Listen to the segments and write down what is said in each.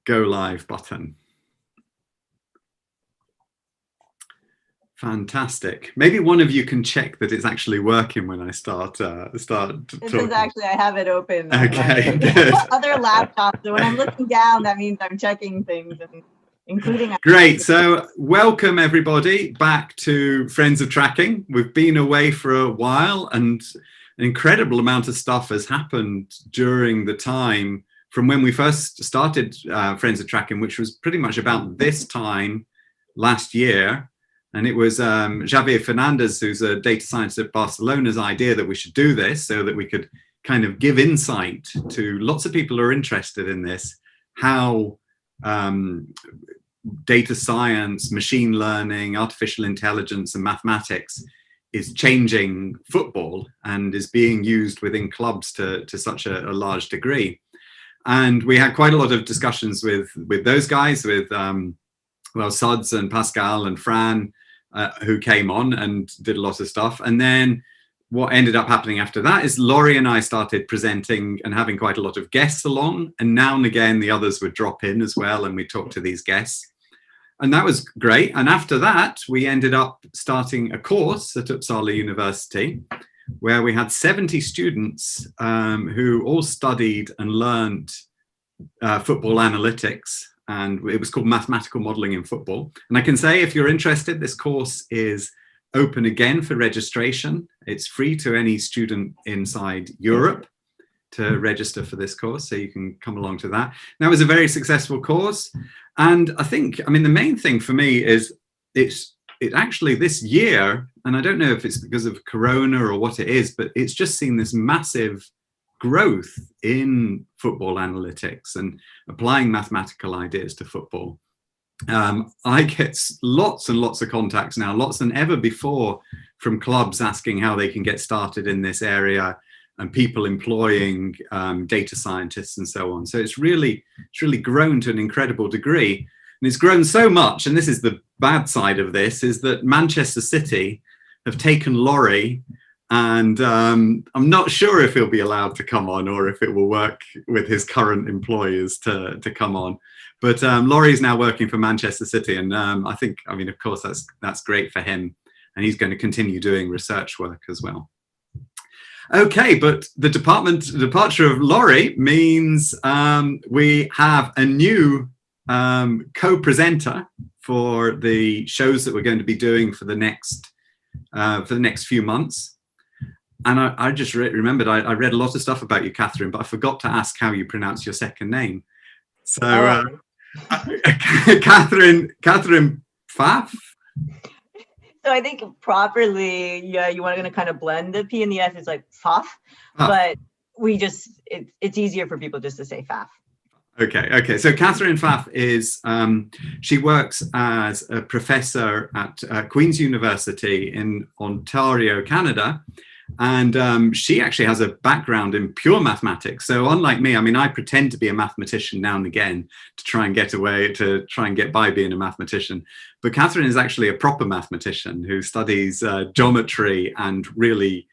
go live button. Fantastic. Maybe one of you can check that it's actually working when I start talking. This is actually, I have it open. Okay, good. Other laptop. So when I'm looking down, that means I'm checking things, including. Great. So welcome everybody back to Friends of Tracking. We've been away for a while and an incredible amount of stuff has happened during the time from when we first started Friends of Tracking, which was pretty much about this time last year. And it was Javier Fernandez, who's a data scientist at Barcelona's idea that we should do this so that we could kind of give insight to lots of people who are interested in this, how data science, machine learning, artificial intelligence and mathematics is changing football and is being used within clubs to such a large degree. And we had quite a lot of discussions with those guys, with Suds and Pascal and Fran, who came on and did a lot of stuff. And then what ended up happening after that is Laurie and I started presenting and having quite a lot of guests along. And now and again, the others would drop in as well. And we talked to these guests. And that was great. And after that, we ended up starting a course at Uppsala University where we had 70 students who all studied and learned football analytics. And it was called Mathematical Modeling in Football. And I can say, if you're interested, this course is open again for registration. It's free to any student inside Europe to register for this course, so you can come along to that. That was a very successful course. And I think, the main thing for me is it actually this year, and I don't know if it's because of Corona or what it is, but it's just seen this massive growth in football analytics and applying mathematical ideas to football. I get lots and lots of contacts now, lots than ever before, from clubs asking how they can get started in this area and people employing data scientists and so on. So it's really grown to an incredible degree. And it's grown so much, and this is the bad side of this, is that Manchester City have taken Laurie. And I'm not sure if he'll be allowed to come on or if it will work with his current employers to come on. But Laurie's now working for Manchester City. And I think, of course, that's great for him. And he's going to continue doing research work as well. OK, but the departure of Laurie means we have a new co-presenter for the shows that we're going to be doing for the next few months. And I just remembered I read a lot of stuff about you, Catherine, but I forgot to ask how you pronounce your second name. So, Catherine Pfaff? So I think properly, yeah, you want to kind of blend the P and the F. It's like Pfaff, but it's easier for people just to say Pfaff. Okay. So Catherine Pfaff is, she works as a professor at Queen's University in Ontario, Canada. And she actually has a background in pure mathematics. So unlike me, I pretend to be a mathematician now and again to try and get by being a mathematician. But Catherine is actually a proper mathematician who studies geometry and really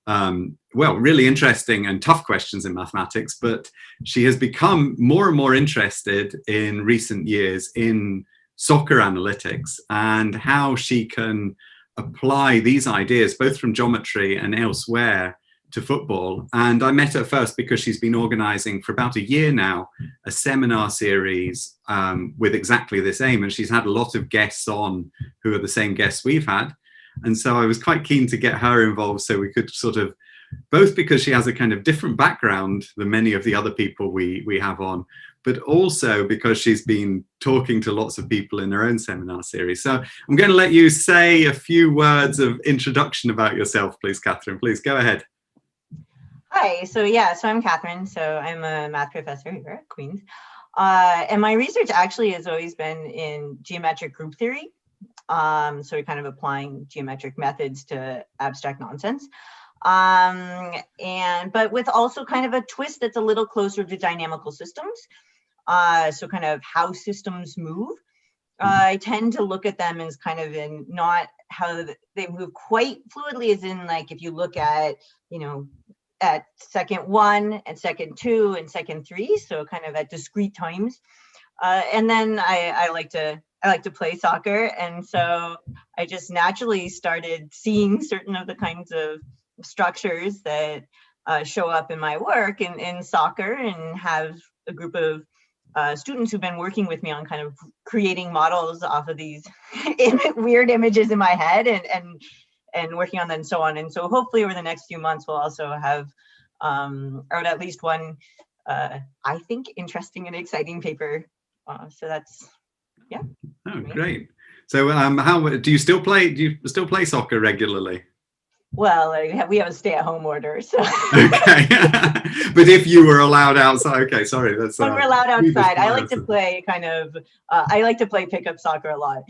interesting and tough questions in mathematics. But she has become more and more interested in recent years in soccer analytics and how she can apply these ideas, both from geometry and elsewhere, to football. And I met her first because she's been organizing for about a year now a seminar series with exactly this aim. And she's had a lot of guests on who are the same guests we've had. And so I was quite keen to get her involved so we could sort of, both because she has a kind of different background than many of the other people we have on, but also because she's been talking to lots of people in her own seminar series. So I'm going to let you say a few words of introduction about yourself, please, Catherine. Please go ahead. Hi, so I'm Catherine. So I'm a math professor here at Queen's. And my research actually has always been in geometric group theory. So we're kind of applying geometric methods to abstract nonsense. But with also kind of a twist that's a little closer to dynamical systems. So kind of how systems move. I tend to look at them as kind of in not how they move quite fluidly, as in like if you look at, at second 1 and second 2 and second 3, so kind of at discrete times. And then I like to play soccer, and so I just naturally started seeing certain of the kinds of structures that show up in my work in soccer, and have a group of students who've been working with me on kind of creating models off of these weird images in my head, and working on them and so on. And so hopefully over the next few months, we'll also have, or at least one, I think, interesting and exciting paper. So that's, yeah. Oh, great. So how do you still play soccer regularly? Well, we have a stay-at-home order, so. Okay. But if you were allowed outside, okay, sorry, that's. When we're allowed outside, I like to play I like to play pickup soccer a lot.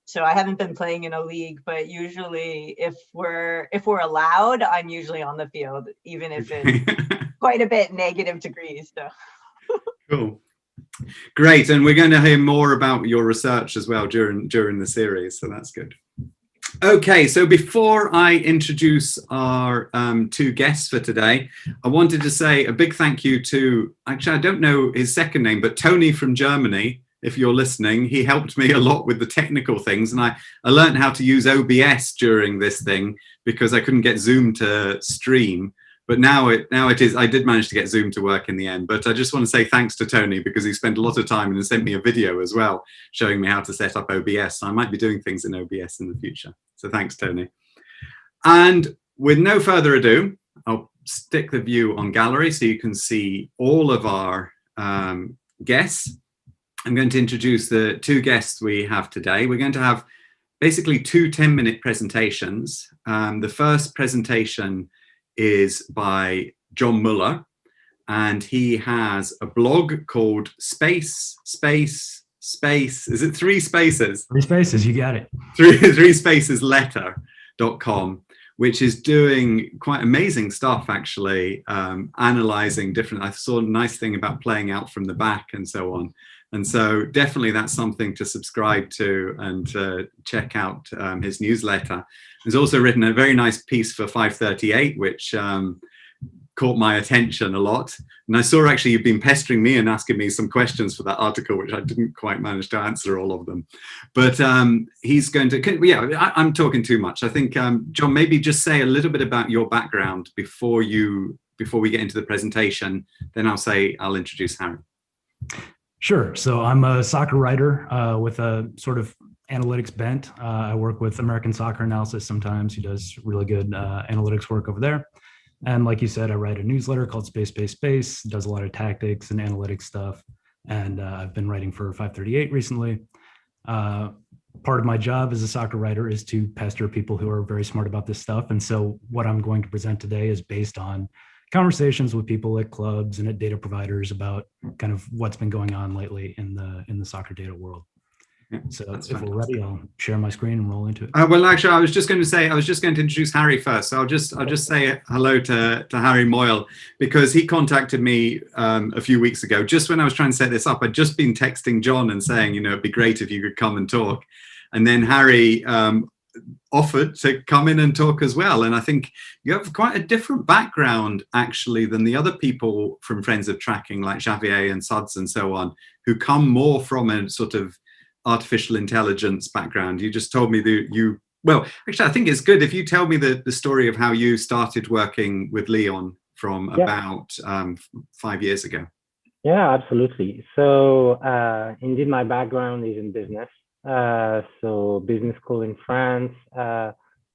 So I haven't been playing in a league, but usually if we're allowed, I'm usually on the field, even if it's quite a bit negative degrees. So. Cool. Great, and we're going to hear more about your research as well during the series, so that's good. Okay, so before I introduce our two guests for today, I wanted to say a big thank you to, actually, I don't know his second name, but Tony from Germany. If you're listening, he helped me a lot with the technical things, and I learned how to use OBS during this thing because I couldn't get Zoom to stream. But now it is, I did manage to get Zoom to work in the end. But I just want to say thanks to Tony, because he spent a lot of time and sent me a video as well, showing me how to set up OBS. I might be doing things in OBS in the future. So thanks, Tony. And with no further ado, I'll stick the view on gallery so you can see all of our guests. I'm going to introduce the two guests we have today. We're going to have basically two 10-minute presentations. The first presentation is by John Muller, and he has a blog called Space. Is it 3 spaces? 3 spaces, you got it. 3 spaces letter.com, which is doing quite amazing stuff, actually, analyzing different. I saw a nice thing about playing out from the back and so on. And so definitely that's something to subscribe to and check out his newsletter. He's also written a very nice piece for 538, which caught my attention a lot. And I saw actually you've been pestering me and asking me some questions for that article, which I didn't quite manage to answer all of them. But he's going to, yeah, I'm talking too much. I think, John, maybe just say a little bit about your background before we get into the presentation. Then I'll introduce Harry. Sure. So I'm a soccer writer with a sort of analytics bent. I work with American Soccer Analysis sometimes, who does really good analytics work over there. And like you said, I write a newsletter called Space, does a lot of tactics and analytics stuff. And I've been writing for 538 recently. Part of my job as a soccer writer is to pester people who are very smart about this stuff. And so what I'm going to present today is based on conversations with people at clubs and at data providers about kind of what's been going on lately in the soccer data world. Yeah, so if we're ready, I'll share my screen and roll into it. Well, actually, I was just going to introduce Harry first. So I'll just say hello to Harry Moyle, because he contacted me a few weeks ago, just when I was trying to set this up. I'd just been texting John and saying, it'd be great if you could come and talk. And then Harry offered to come in and talk as well. And I think you have quite a different background, actually, than the other people from Friends of Tracking, like Xavier and Suds and so on, who come more from a sort of artificial intelligence background. You just told me that well, actually, I think it's good if you tell me the story of how you started working with Leon from about 5 years ago. Yeah, absolutely. So indeed, my background is in business. So business school in France,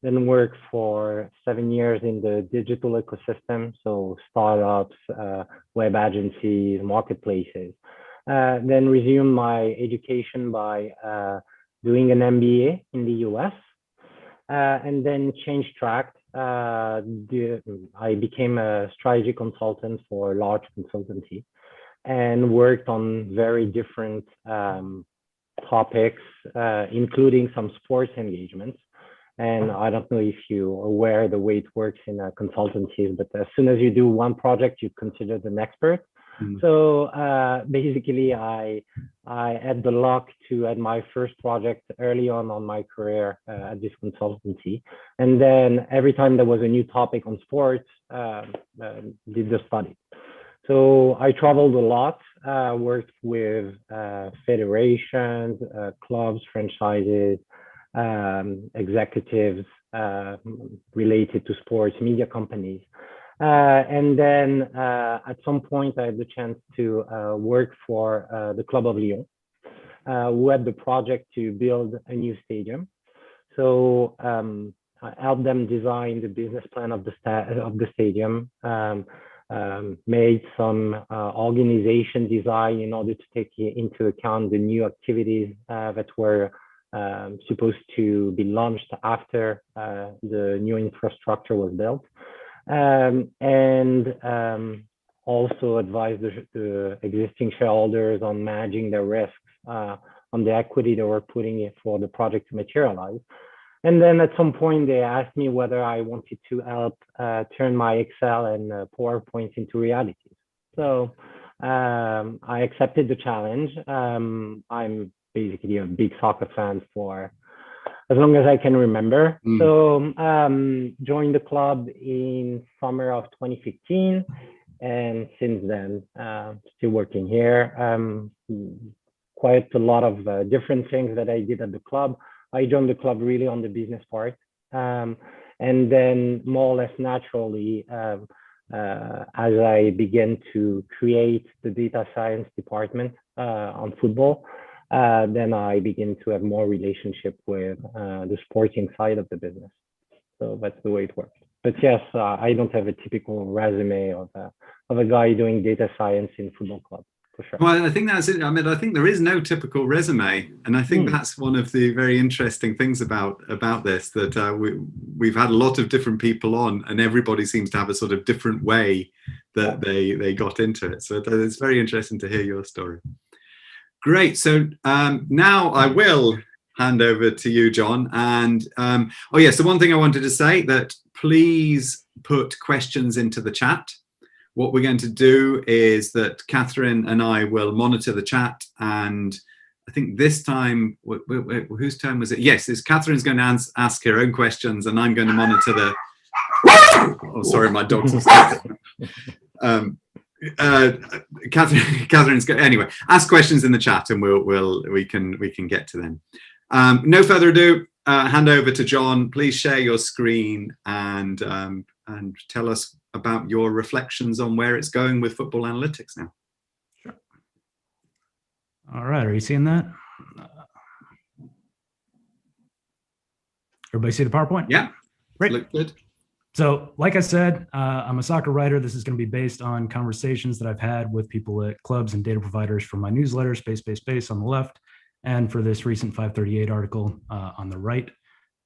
then worked for 7 years in the digital ecosystem. So startups, web agencies, marketplaces. Then resumed my education by doing an MBA in the US, and then changed track. I became a strategy consultant for a large consultancy and worked on very different topics, including some sports engagements. And I don't know if you're aware the way it works in consultancies, but as soon as you do one project, you're considered an expert. So basically, I had the luck to had my first project early on my career at this consultancy, and then every time there was a new topic on sports, did the study. So I traveled a lot, worked with federations, clubs, franchises, executives related to sports, media companies. And then at some point, I had the chance to work for the Club of Lyon, who had the project to build a new stadium. So I helped them design the business plan of the stadium, made some organization design in order to take into account the new activities that were supposed to be launched after the new infrastructure was built. And also advise the existing shareholders on managing their risks on the equity they were putting in for the project to materialize. And then at some point, they asked me whether I wanted to help turn my Excel and PowerPoint into reality. So I accepted the challenge. I'm basically a big soccer fan for as long as I can remember. So joined the club in summer of 2015. And since then, still working here. Quite a lot of different things that I did at the club. I joined the club really on the business part. And then more or less naturally, as I began to create the data science department on football, then I begin to have more relationship with the sporting side of the business. So that's the way it works. But yes, I don't have a typical resume of a guy doing data science in football club, for sure. Well, I think that's it. I mean, I think there is no typical resume, and I think that's one of the very interesting things about this, that we've had a lot of different people on, and everybody seems to have a sort of different way that they got into it. So it's very interesting to hear your story. Great. So now I will hand over to you, John. And so one thing I wanted to say, that please put questions into the chat. What we're going to do is that Catherine and I will monitor the chat, and I think this time, whose turn was it? Yes, it's Catherine's going to ask her own questions, and I'm going to monitor the. Oh, sorry, my dog's. Catherine's anyway. Ask questions in the chat, and we can get to them. No further ado. Hand over to John. Please share your screen and tell us about your reflections on where it's going with football analytics now. Sure. All right. Are you seeing that? Everybody see the PowerPoint? Yeah. Great. Look good. So, like I said, I'm a soccer writer. This is going to be based on conversations that I've had with people at clubs and data providers for my newsletter, Space on the left, and for this recent 538 article on the right,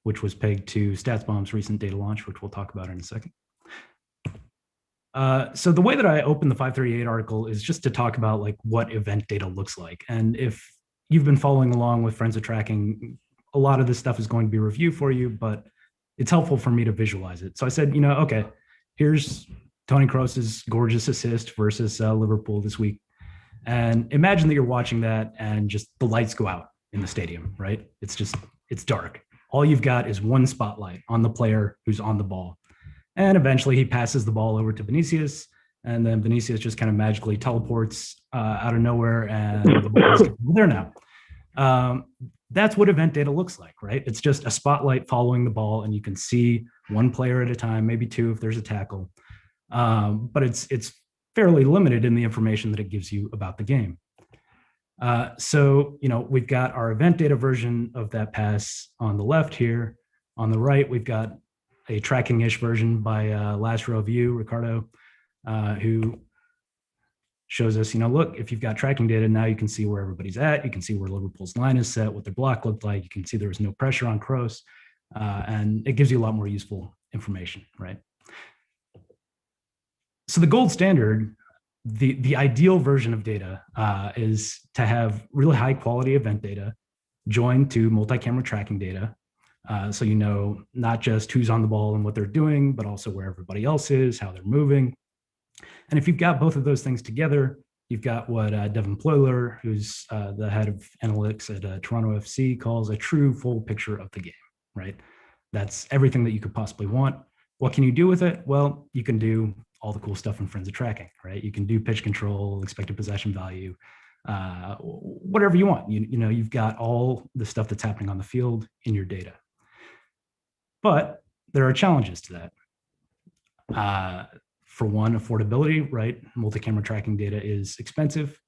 which was pegged to StatsBomb's recent data launch, which we'll talk about in a second. So the way that I opened the 538 article is just to talk about like what event data looks like. And if you've been following along with Friends of Tracking, a lot of this stuff is going to be review for you, but it's helpful for me to visualize it. So I said, okay, here's Toni Kroos's gorgeous assist versus Liverpool this week. And imagine that you're watching that and just the lights go out in the stadium, right? It's dark. All you've got is one spotlight on the player who's on the ball. And eventually he passes the ball over to Vinicius, and then Vinicius just kind of magically teleports out of nowhere, and the ball is there now. That's what event data looks like, right? It's just a spotlight following the ball, and you can see one player at a time, maybe two if there's a tackle. But it's fairly limited in the information that it gives you about the game. So, we've got our event data version of that pass on the left here. On the right, we've got a tracking-ish version by Last Row View, Ricardo, who shows us, look, if you've got tracking data, now you can see where everybody's at. You can see where Liverpool's line is set, what their block looked like. You can see there was no pressure on Kroos, and it gives you a lot more useful information, right? So the gold standard, the ideal version of data is to have really high quality event data joined to multi-camera tracking data. So not just who's on the ball and what they're doing, but also where everybody else is, how they're moving. And if you've got both of those things together, you've got what Devin Ployler, who's the head of analytics at Toronto FC, calls a true full picture of the game, right? That's everything that you could possibly want. What can you do with it? Well, you can do all the cool stuff in forensic tracking, right? You can do pitch control, expected possession value, whatever you want. You know, you've got all the stuff that's happening on the field in your data. But there are challenges to that. For one, affordability, right? Multi-camera tracking data is expensive.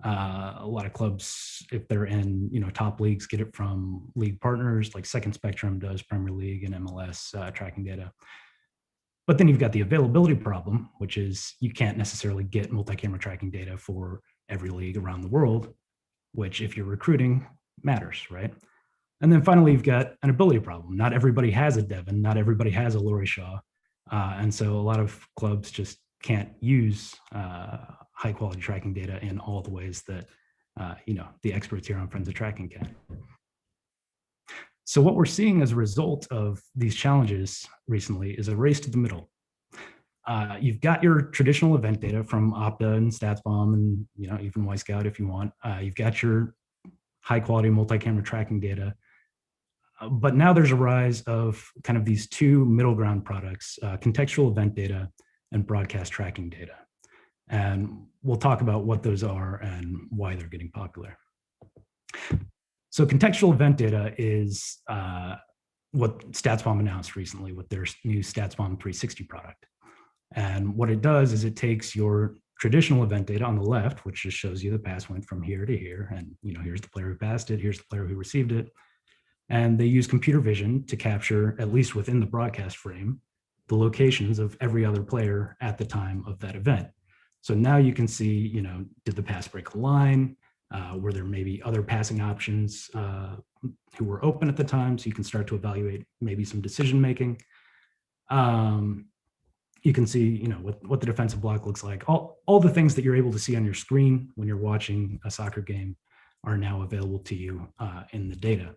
A lot of clubs, if they're in top leagues, get it from league partners like Second Spectrum does Premier League and MLS tracking data. But then you've got the availability problem, which is you can't necessarily get multi-camera tracking data for every league around the world, which if you're recruiting matters, right? And then finally, you've got an ability problem. Not everybody has a Devin, not everybody has a Laurie Shaw. And so a lot of clubs just can't use high quality tracking data in all the ways that the experts here on Forensic Tracking can. So what we're seeing as a result of these challenges recently is a race to the middle. You've got your traditional event data from Opta and StatsBomb and even Wisecout if you want. You've got your high quality multi-camera tracking data. But now there's a rise of kind of these two middle ground products, contextual event data and broadcast tracking data. And we'll talk about what those are and why they're getting popular. So contextual event data is what StatsBomb announced recently with their new StatsBomb 360 product. And what it does is it takes your traditional event data on the left, which just shows you the pass went from here to here. And here's the player who passed it, here's the player who received it. And they use computer vision to capture, at least within the broadcast frame, the locations of every other player at the time of that event. So now you can see, did the pass break a line? Were there maybe other passing options who were open at the time? So you can start to evaluate maybe some decision making. You can see, what the defensive block looks like. All the things that you're able to see on your screen when you're watching a soccer game are now available to you in the data.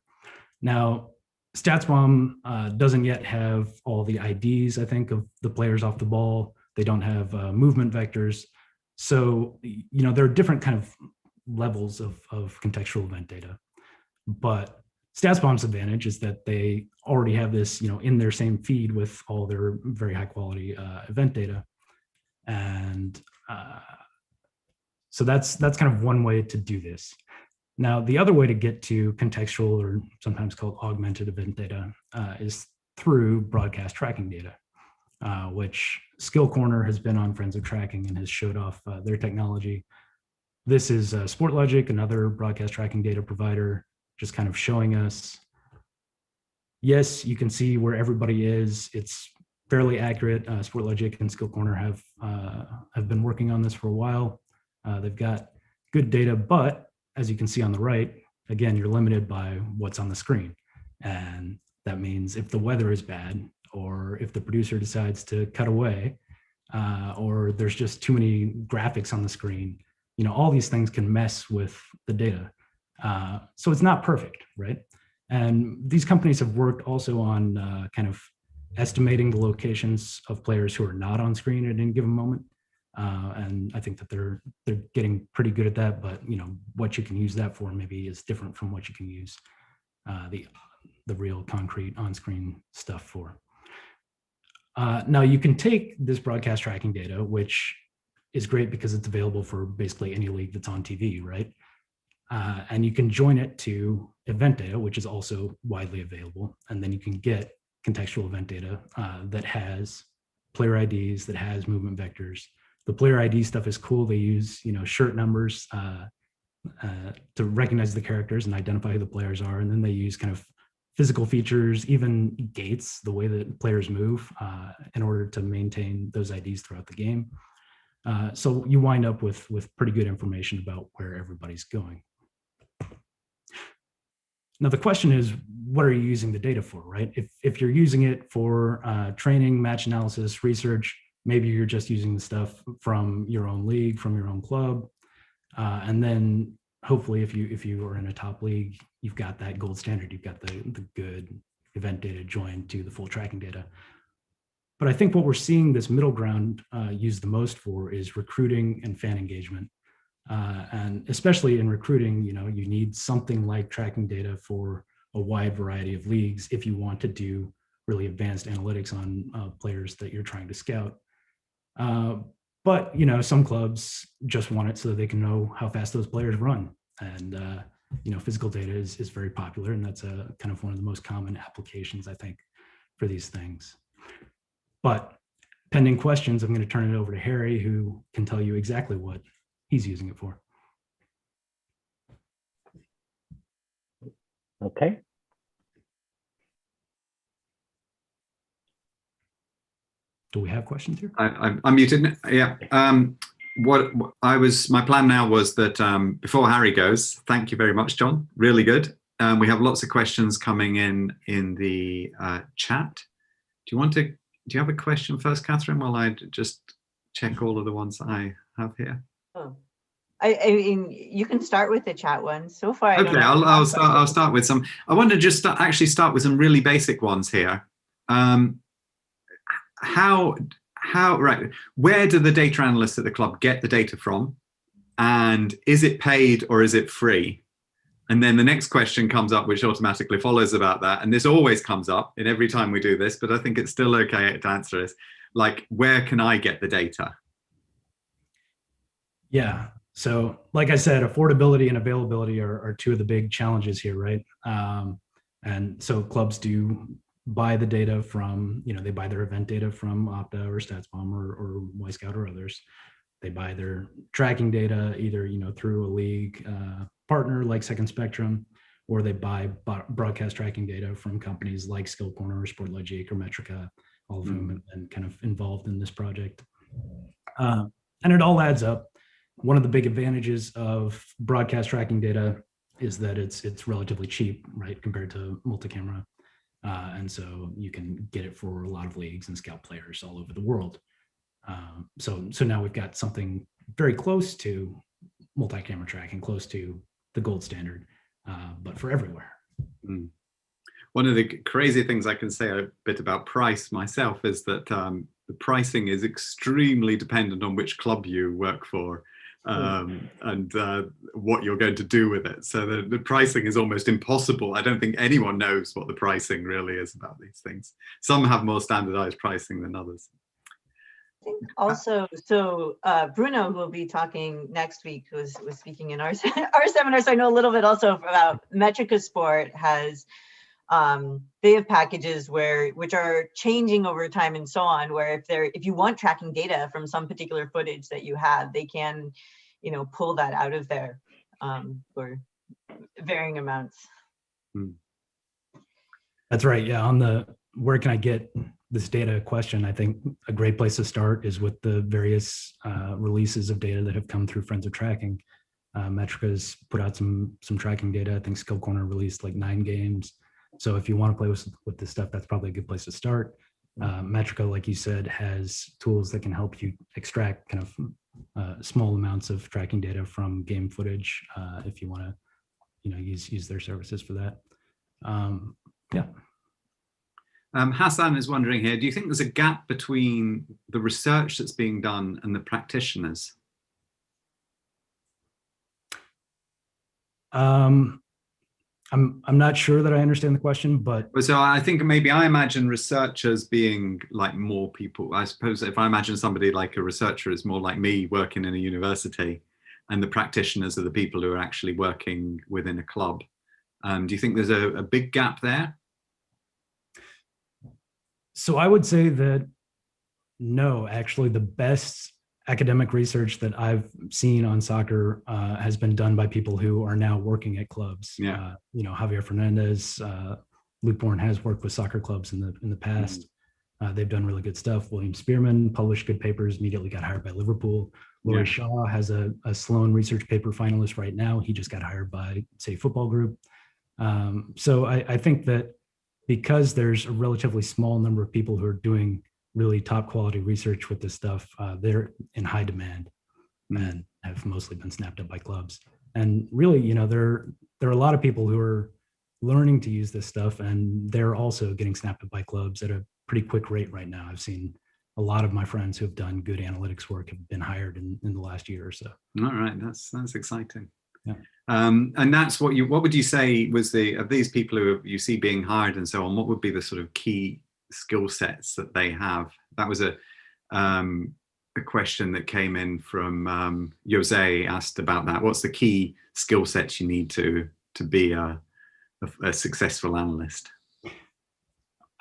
Now, StatsBomb doesn't yet have all the IDs, I think, of the players off the ball. They don't have movement vectors. So, there are different kind of levels of contextual event data. But StatsBomb's advantage is that they already have this, in their same feed with all their very high quality event data. And so that's kind of one way to do this. Now, the other way to get to contextual, or sometimes called augmented event data, is through broadcast tracking data, which Skill Corner has been on Forensic Tracking and has showed off their technology. This is SportLogic, another broadcast tracking data provider, just kind of showing us, yes, you can see where everybody is. It's fairly accurate. SportLogic and Skill Corner have been working on this for a while. They've got good data, but as you can see on the right, again, you're limited by what's on the screen. And that means if the weather is bad, or if the producer decides to cut away, or there's just too many graphics on the screen, all these things can mess with the data. So it's not perfect, right? And these companies have worked also on kind of estimating the locations of players who are not on screen at any given moment. And I think that they're getting pretty good at that, but what you can use that for maybe is different from what you can use the real concrete on-screen stuff for. Now you can take this broadcast tracking data, which is great because it's available for basically any league that's on TV, right? And you can join it to event data, which is also widely available, and then you can get contextual event data that has player IDs, that has movement vectors. The player ID stuff is cool. They use, shirt numbers to recognize the characters and identify who the players are. And then they use kind of physical features, even gaits, the way that players move in order to maintain those IDs throughout the game. So you wind up with pretty good information about where everybody's going. Now, the question is, what are you using the data for, right? If you're using it for training, match analysis, research, maybe you're just using the stuff from your own league, from your own club. And then hopefully if you are in a top league, you've got that gold standard. You've got the good event data joined to the full tracking data. But I think what we're seeing this middle ground used the most for is recruiting and fan engagement. And especially in recruiting, you need something like tracking data for a wide variety of leagues if you want to do really advanced analytics on players that you're trying to scout. But some clubs just want it so that they can know how fast those players run. And physical data is very popular, and that's a kind of one of the most common applications, I think, for these things. But pending questions, I'm going to turn it over to Harry, who can tell you exactly what he's using it for. Okay. Do we have questions here? I'm muted. Yeah. My plan now was that before Harry goes, thank you very much, John. Really good. We have lots of questions coming in the chat. Do you have a question first, Catherine, while I just check all of the ones I have here? Oh, I mean, you can start with the chat one. So far, I okay, don't I'll start with some. I want to just actually start with some really basic ones here. Where do the data analysts at the club get the data from? And is it paid or is it free? And then the next question comes up, which automatically follows about that. And this always comes up in every time we do this, but I think it's still okay to answer this. Like, where can I get the data? Yeah. So like I said, affordability and availability are two of the big challenges here, right? And so clubs do buy the data from, they buy their event data from Opta or StatsBomb or Wisecout or others. They buy their tracking data either, through a league partner like Second Spectrum, or they buy broadcast tracking data from companies like Skill Corner or SportLogic or Metrica, all of whom have been kind of involved in this project. And it all adds up. One of the big advantages of broadcast tracking data is that it's relatively cheap, right, compared to multi-camera. And so you can get it for a lot of leagues and scout players all over the world. So now we've got something very close to multi-camera tracking, close to the gold standard, but for everywhere. One of the crazy things I can say a bit about price myself is that the pricing is extremely dependent on which club you work for. And what you're going to do with it. So the pricing is almost impossible. I don't think anyone knows what the pricing really is about these things. Some have more standardized pricing than others. I think also, so Bruno, who will be talking next week, was speaking in our seminar, so I know a little bit also about Metrica Sport has, they have packages which are changing over time and so on, where if you want tracking data from some particular footage that you have, they can, pull that out of there for varying amounts. That's right. Yeah. On the where can I get this data question, I think a great place to start is with the various releases of data that have come through Friends of Tracking. Metrica's put out some tracking data. I think Skill Corner released like 9 games. So if you want to play with this stuff, that's probably a good place to start. Metrica, like you said, has tools that can help you extract kind of small amounts of tracking data from game footage if you want to, use their services for that. Yeah. Hassan is wondering here, do you think there's a gap between the research that's being done and the practitioners? I'm not sure that I understand the question, but so I think maybe I imagine researchers being like more people. I suppose if I imagine somebody like a researcher is more like me working in a university, and the practitioners are the people who are actually working within a club. Do you think there's a big gap there? So I would say that no, actually the best academic research that I've seen on soccer has been done by people who are now working at clubs. Yeah. Javier Fernandez, Luke Bourne has worked with soccer clubs in the past. They've done really good stuff. William Spearman published good papers, immediately got hired by Liverpool. Laurie Shaw has a Sloan research paper finalist right now. He just got hired by, say, Football Group. So I think that because there's a relatively small number of people who are doing really top quality research with this stuff, they're in high demand and have mostly been snapped up by clubs. And really, there are a lot of people who are learning to use this stuff, and they're also getting snapped up by clubs at a pretty quick rate right now. I've seen a lot of my friends who have done good analytics work have been hired in the last year or so. All right, that's exciting. Yeah. And that's what would you say was of these people who you see being hired and so on, what would be the sort of key skill sets that they have? That was a question that came in from Jose, asked about that. What's the key skill sets you need to be a successful analyst?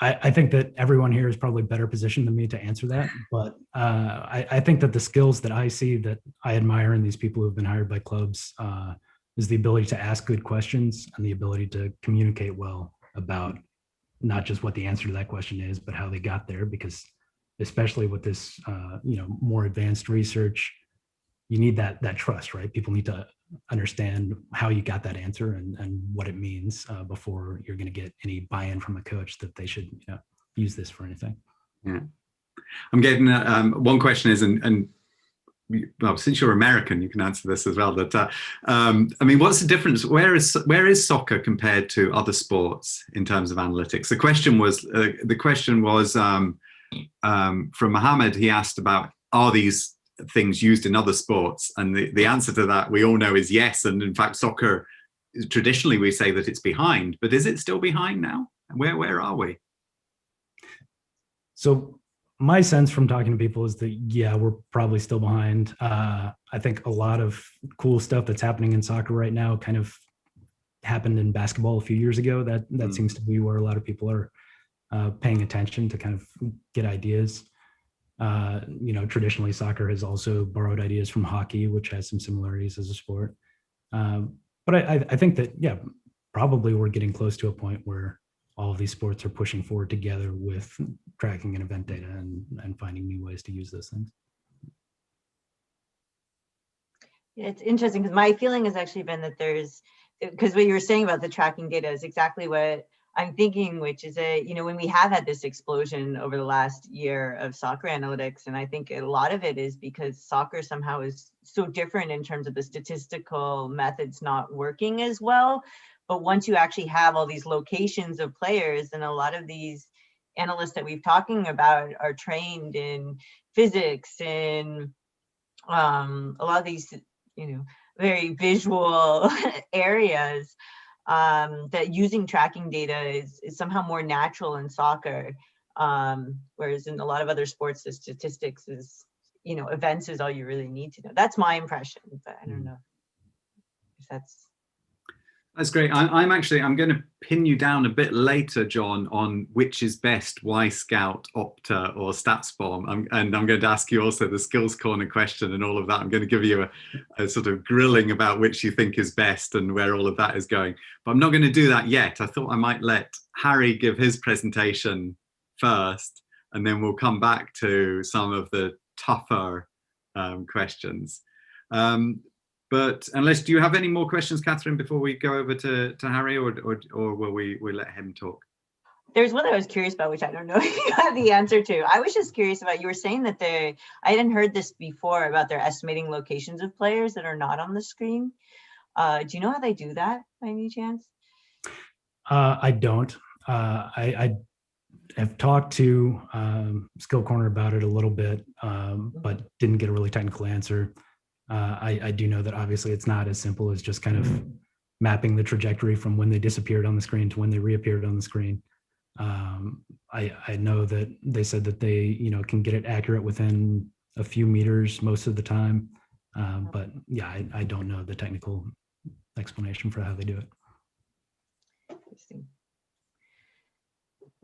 I think that everyone here is probably better positioned than me to answer that, but I think that the skills that I see that I admire in these people who have been hired by clubs is the ability to ask good questions and the ability to communicate well about not just what the answer to that question is, but how they got there. Because especially with this, more advanced research, you need that trust, right? People need to understand how you got that answer and what it means before you're going to get any buy-in from a coach that they should use this for anything. Yeah, I'm getting one question is, and well, since you're American, you can answer this as well. That I mean, what's the difference? Where is soccer compared to other sports in terms of analytics? The question was from Mohammed. He asked about, are these things used in other sports? And the answer to that we all know is yes. And in fact, soccer, traditionally we say that it's behind, but is it still behind now? Where are we? So my sense from talking to people is that, yeah, we're probably still behind. I think a lot of cool stuff that's happening in soccer right now kind of happened in basketball a few years ago. That seems to be where a lot of people are paying attention to kind of get ideas. Traditionally soccer has also borrowed ideas from hockey, which has some similarities as a sport. But I think that, yeah, probably we're getting close to a point where all of these sports are pushing forward together with tracking and event data and finding new ways to use those things. Yeah, it's interesting because my feeling has actually been that because what you were saying about the tracking data is exactly what I'm thinking, which is when we have had this explosion over the last year of soccer analytics, and I think a lot of it is because soccer somehow is so different in terms of the statistical methods not working as well. But once you actually have all these locations of players, and a lot of these analysts that we've talking about are trained in physics and a lot of these, very visual areas, that using tracking data is somehow more natural in soccer. Whereas in a lot of other sports, the statistics is, events is all you really need to know. That's my impression, but I don't know if That's great. I'm going to pin you down a bit later, John, on which is best, Scout, Opta, or StatsBomb. And I'm going to ask you also the skills corner question and all of that. I'm going to give you a sort of grilling about which you think is best and where all of that is going. But I'm not going to do that yet. I thought I might let Harry give his presentation first, and then we'll come back to some of the tougher questions. But do you have any more questions, Catherine, before we go over to Harry, or will we let him talk? There's one that I was curious about, which I don't know if you have the answer to. I was just curious about, you were saying that I hadn't heard this before about their estimating locations of players that are not on the screen. Do you know how they do that by any chance? I don't. I have talked to Skill Corner about it a little bit, but didn't get a really technical answer. I do know that obviously it's not as simple as just kind of mapping the trajectory from when they disappeared on the screen to when they reappeared on the screen. I know that they said that they can get it accurate within a few meters most of the time, but yeah, I don't know the technical explanation for how they do it. Interesting.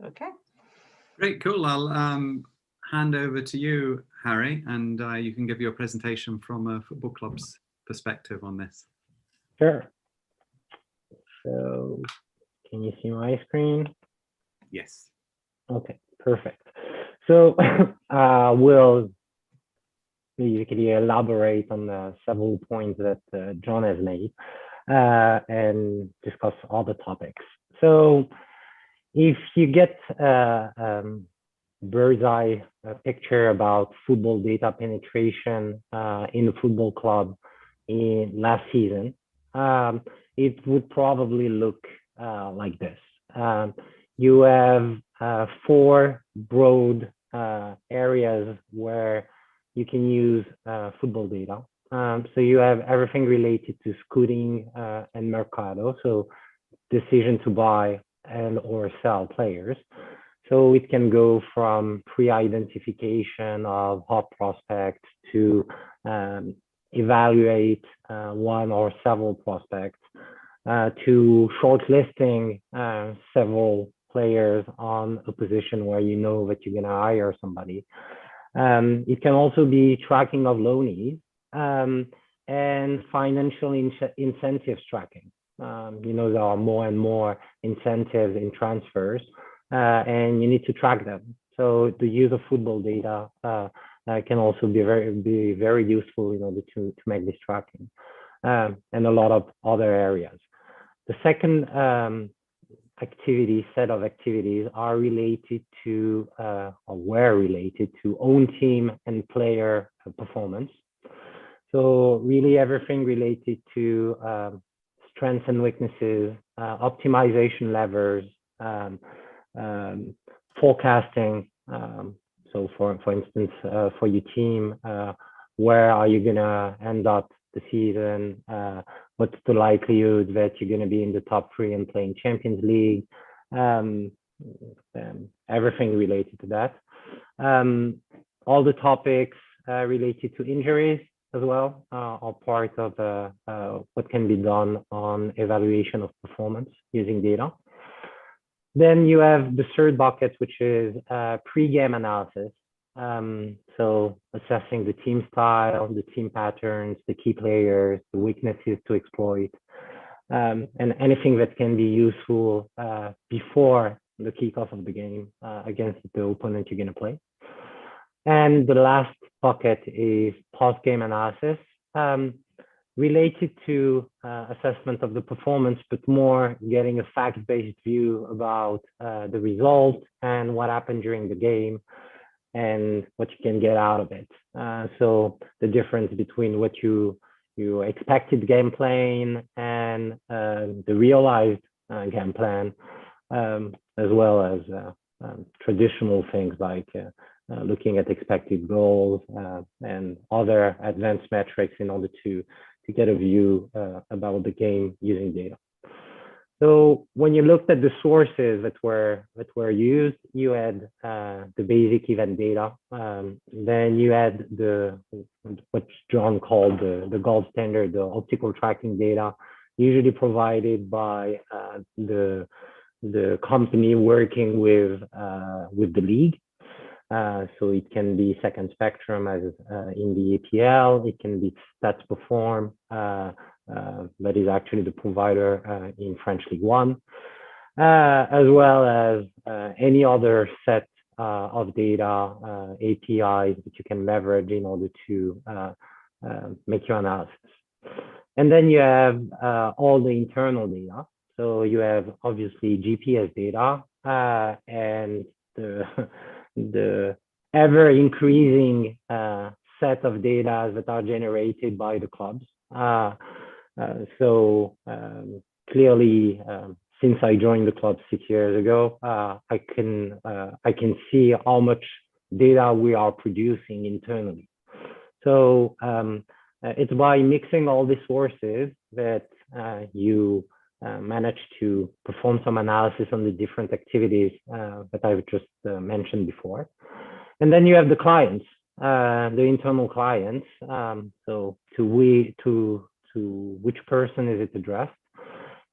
Okay. Great, cool. I'll hand over to you, Harry, and you can give your presentation from a football club's perspective on this. Sure. So, can you see my screen? Yes. Okay, perfect. So, we'll basically elaborate on the several points that John has made and discuss all the topics. So, if you get bird's eye picture about football data penetration in the football club in last season, it would probably look like this. You have four broad areas where you can use football data. So you have everything related to scouting and mercado, so decision to buy and or sell players. So it can go from pre-identification of hot prospects to evaluate one or several prospects, to shortlisting several players on a position where you know that you're going to hire somebody. It can also be tracking of loanees and financial incentives tracking. There are more and more incentives in transfers, and you need to track them. So the use of football data can also be very useful in order to make this tracking, and a lot of other areas. The second set of activities are related to, or were related to own team and player performance. So really everything related to strengths and weaknesses, optimization levers, forecasting. So for instance, for your team, where are you gonna end up the season? What's the likelihood that you're gonna be in the top three and playing Champions League? Everything related to that. All the topics related to injuries as well are part of what can be done on evaluation of performance using data. Then you have the third bucket, which is pre-game analysis. So assessing the team style, the team patterns, the key players, the weaknesses to exploit, and anything that can be useful before the kickoff of the game against the opponent you're going to play. And the last bucket is post-game analysis, related to assessment of the performance, but more getting a fact-based view about the result and what happened during the game and what you can get out of it. So the difference between what you expected game plan and the realized game plan, as well as traditional things like looking at expected goals and other advanced metrics in order to get a view about the game using data. So when you looked at the sources that were used, you had the basic event data. Then you had what John called the gold standard, the optical tracking data, usually provided by the company working with the league. So it can be Second Spectrum as in the APL. It can be Stats Perform, that is actually the provider in French League One, as well as any other set of data APIs that you can leverage in order to make your analysis. And then you have all the internal data. So you have obviously GPS data and the ever increasing set of data that are generated by the clubs. So clearly, since I joined the club 6 years ago, I can see how much data we are producing internally. So it's by mixing all the sources that you manage to perform some analysis on the different activities that I've just mentioned before. And then you have the clients, the internal clients. So to which person is it addressed?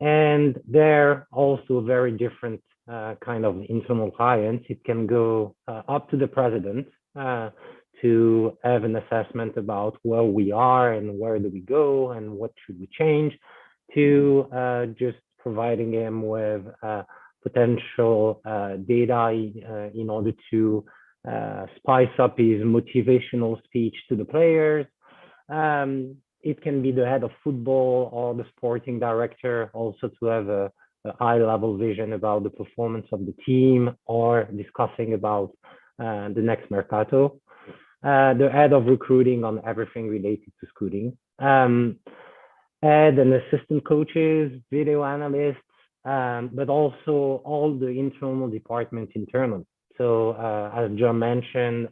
And they're also very different kind of internal clients. It can go up to the president to have an assessment about where we are and where do we go and what should we change, to just providing him with potential data in order to spice up his motivational speech to the players. It can be the head of football or the sporting director also to have a high-level vision about the performance of the team or discussing about the next mercato. The head of recruiting on everything related to scouting. Head and assistant coaches, video analysts, but also all the internal departments internally. So as John mentioned,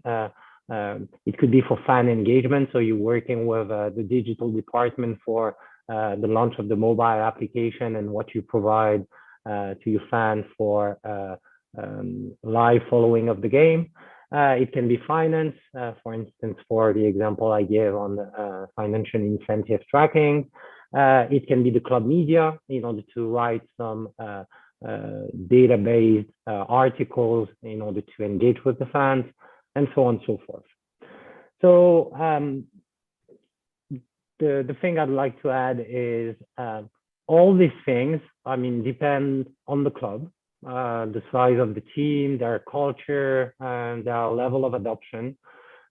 it could be for fan engagement. So you're working with the digital department for the launch of the mobile application and what you provide to your fans for live following of the game. It can be finance, for instance, for the example I gave on financial incentive tracking. It can be the club media in order to write some database articles in order to engage with the fans, and so on and so forth. So the thing I'd like to add is all these things, I mean, depend on the club, the size of the team, their culture, and their level of adoption.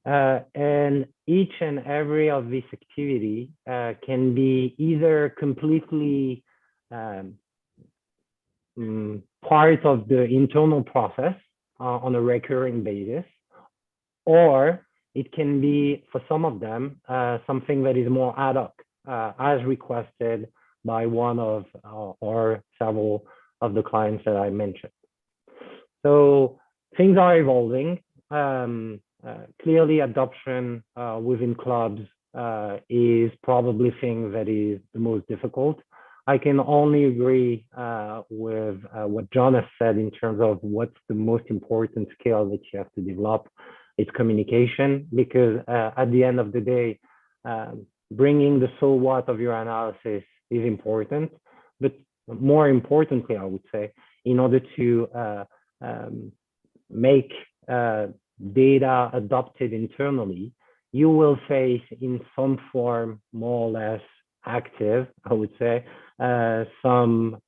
And each and every of these activity can be either completely part of the internal process on a recurring basis, or it can be, for some of them, something that is more ad hoc, as requested by one of or several of the clients that I mentioned. So things are evolving. Clearly, adoption within clubs is probably the thing that is the most difficult. I can only agree with what John has said in terms of what's the most important skill that you have to develop. It's communication, because at the end of the day, bringing the so what of your analysis is important. But more importantly, I would say, in order to make data adopted internally, you will face in some form, more or less active, I would say, some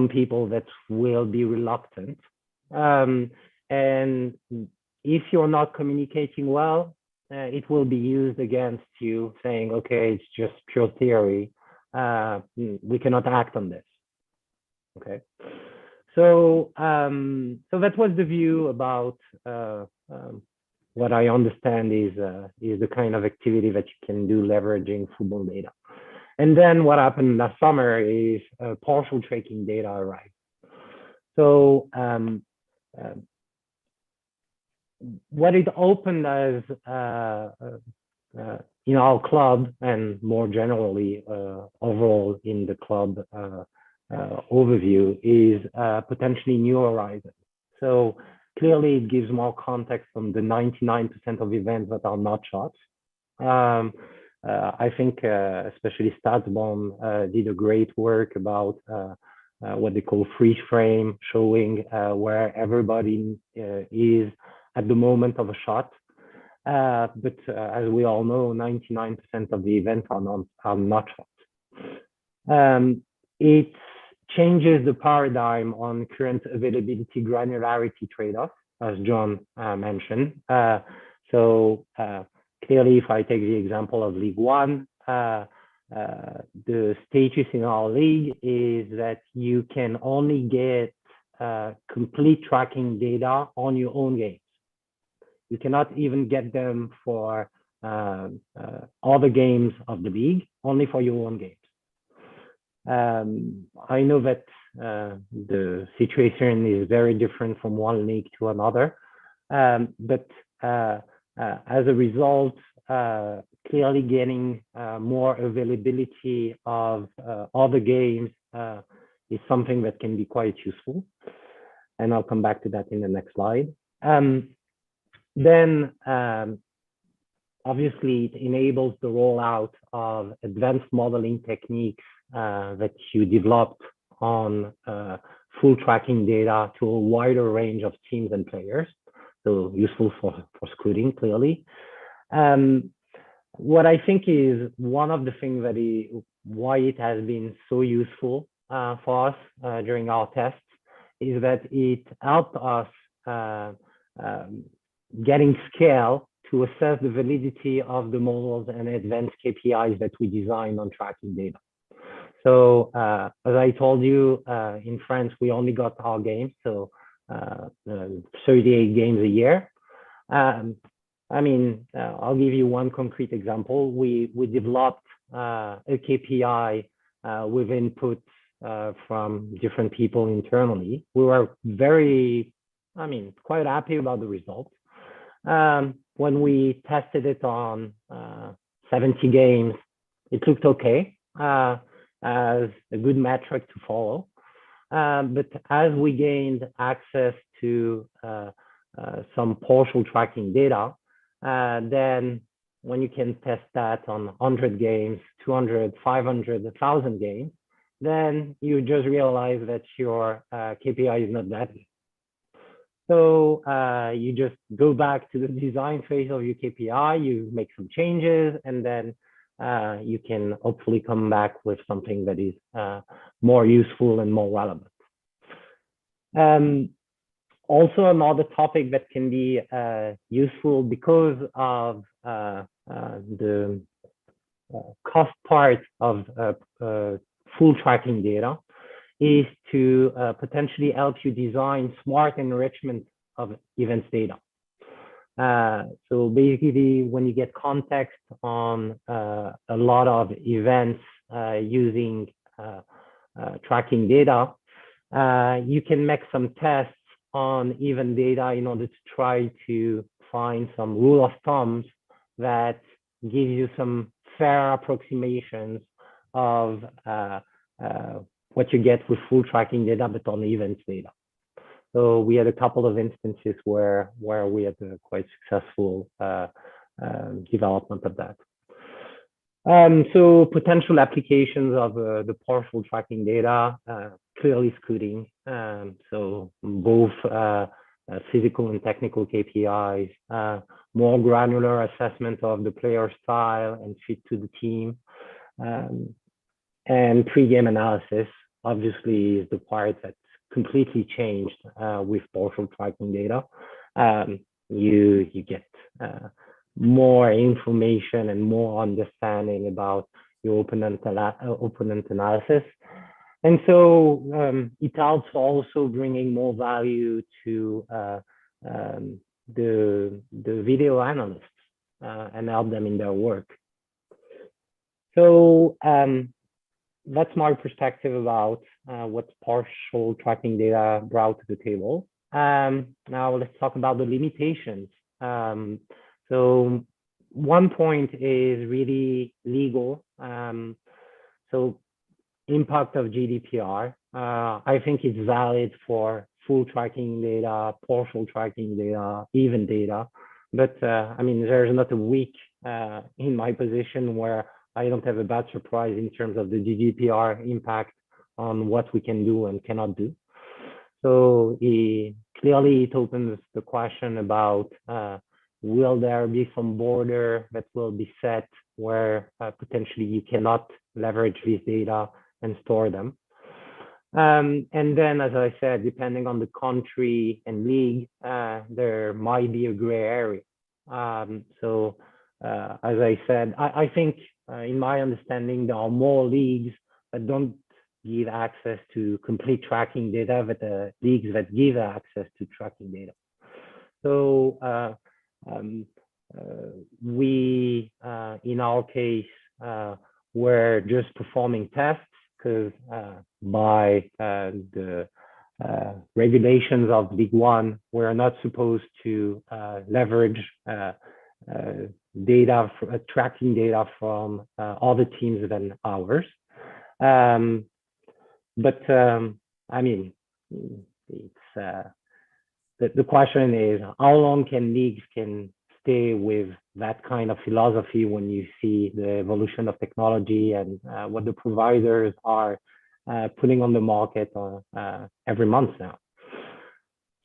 people that will be reluctant. And if you're not communicating well, it will be used against you, saying, okay, it's just pure theory. We cannot act on this. Okay. So, so that was the view about what I understand is the kind of activity that you can do leveraging football data. And then what happened last summer is partial tracking data arrived. So what it opened as in our club, and more generally overall in the club overview, is potentially new horizons. So clearly it gives more context on the 99% of events that are not shot. I think especially StatsBomb did a great work about what they call freeze frame, showing where everybody is at the moment of a shot. But as we all know, 99% of the events are not shot. It changes the paradigm on current availability granularity trade-off, as John mentioned. So clearly, if I take the example of League One, the status in our league is that you can only get complete tracking data on your own games. You cannot even get them for other games of the league, only for your own games. I know that the situation is very different from one league to another, but as a result, clearly getting more availability of other games is something that can be quite useful. And I'll come back to that in the next slide. Then, obviously, it enables the rollout of advanced modeling techniques that you developed on full tracking data to a wider range of teams and players. So useful for scouting, clearly. What I think is one of the things that why it has been so useful for us during our tests is that it helped us getting scale to assess the validity of the models and advanced KPIs that we design on tracking data. So as I told you, in France, we only got our games, so 38 games a year. I mean, I'll give you one concrete example. We developed a KPI with input from different people internally. We were very, quite happy about the results. When we tested it on 70 games, it looked okay, as a good metric to follow. But as we gained access to some partial tracking data, then when you can test that on 100 games, 200, 500, 1,000 games, then you just realize that your KPI is not that good. So you just go back to the design phase of your KPI, you make some changes, and then you can hopefully come back with something that is more useful and more relevant. Also, another topic that can be useful because of the cost part of full tracking data is to potentially help you design smart enrichment of events data. So basically, when you get context on a lot of events using tracking data, you can make some tests on event data in order to try to find some rule of thumbs that give you some fair approximations of what you get with full tracking data, but on events data. So we had a couple of instances where we had a quite successful development of that. So potential applications of the partial tracking data, clearly scouting. So both physical and technical KPIs, more granular assessment of the player style and fit to the team, and pre-game analysis obviously is the part that's completely changed with partial tracking data. You get more information and more understanding about your opponent analysis. And so it helps also bringing more value to the video analysts and help them in their work. So that's my perspective about what partial tracking data brought to the table. Now let's talk about the limitations. So one point is really legal. So impact of GDPR. I think it's valid for full tracking data, partial tracking data, even data. But I mean, there's not a week in my position where I don't have a bad surprise in terms of the GDPR impact on what we can do and cannot do. So clearly it opens the question about will there be some border that will be set where potentially you cannot leverage this data and store them. And then, as I said, depending on the country and league, there might be a gray area. So as I said, I think in my understanding, there are more leagues that don't give access to complete tracking data, but leagues that give access to tracking data. So we, in our case, were just performing tests because by the regulations of League One, we're not supposed to leverage data, tracking data from other teams than ours. But I mean, it's the question is how long can leagues stay with that kind of philosophy when you see the evolution of technology and what the providers are putting on the market every month now.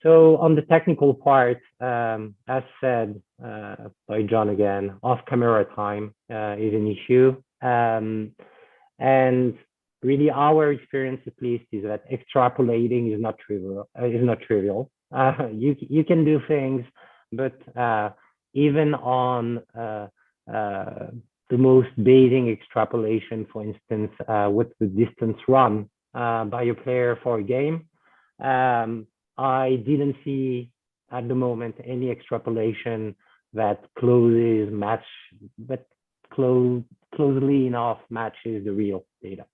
So on the technical part, as said by John again, off-camera time is an issue. And really our experience at least is that extrapolating is not trivial. You can do things, but even on the most basic extrapolation, for instance, with the distance run by a player for a game, I didn't see at the moment any extrapolation that closely enough matches the real data.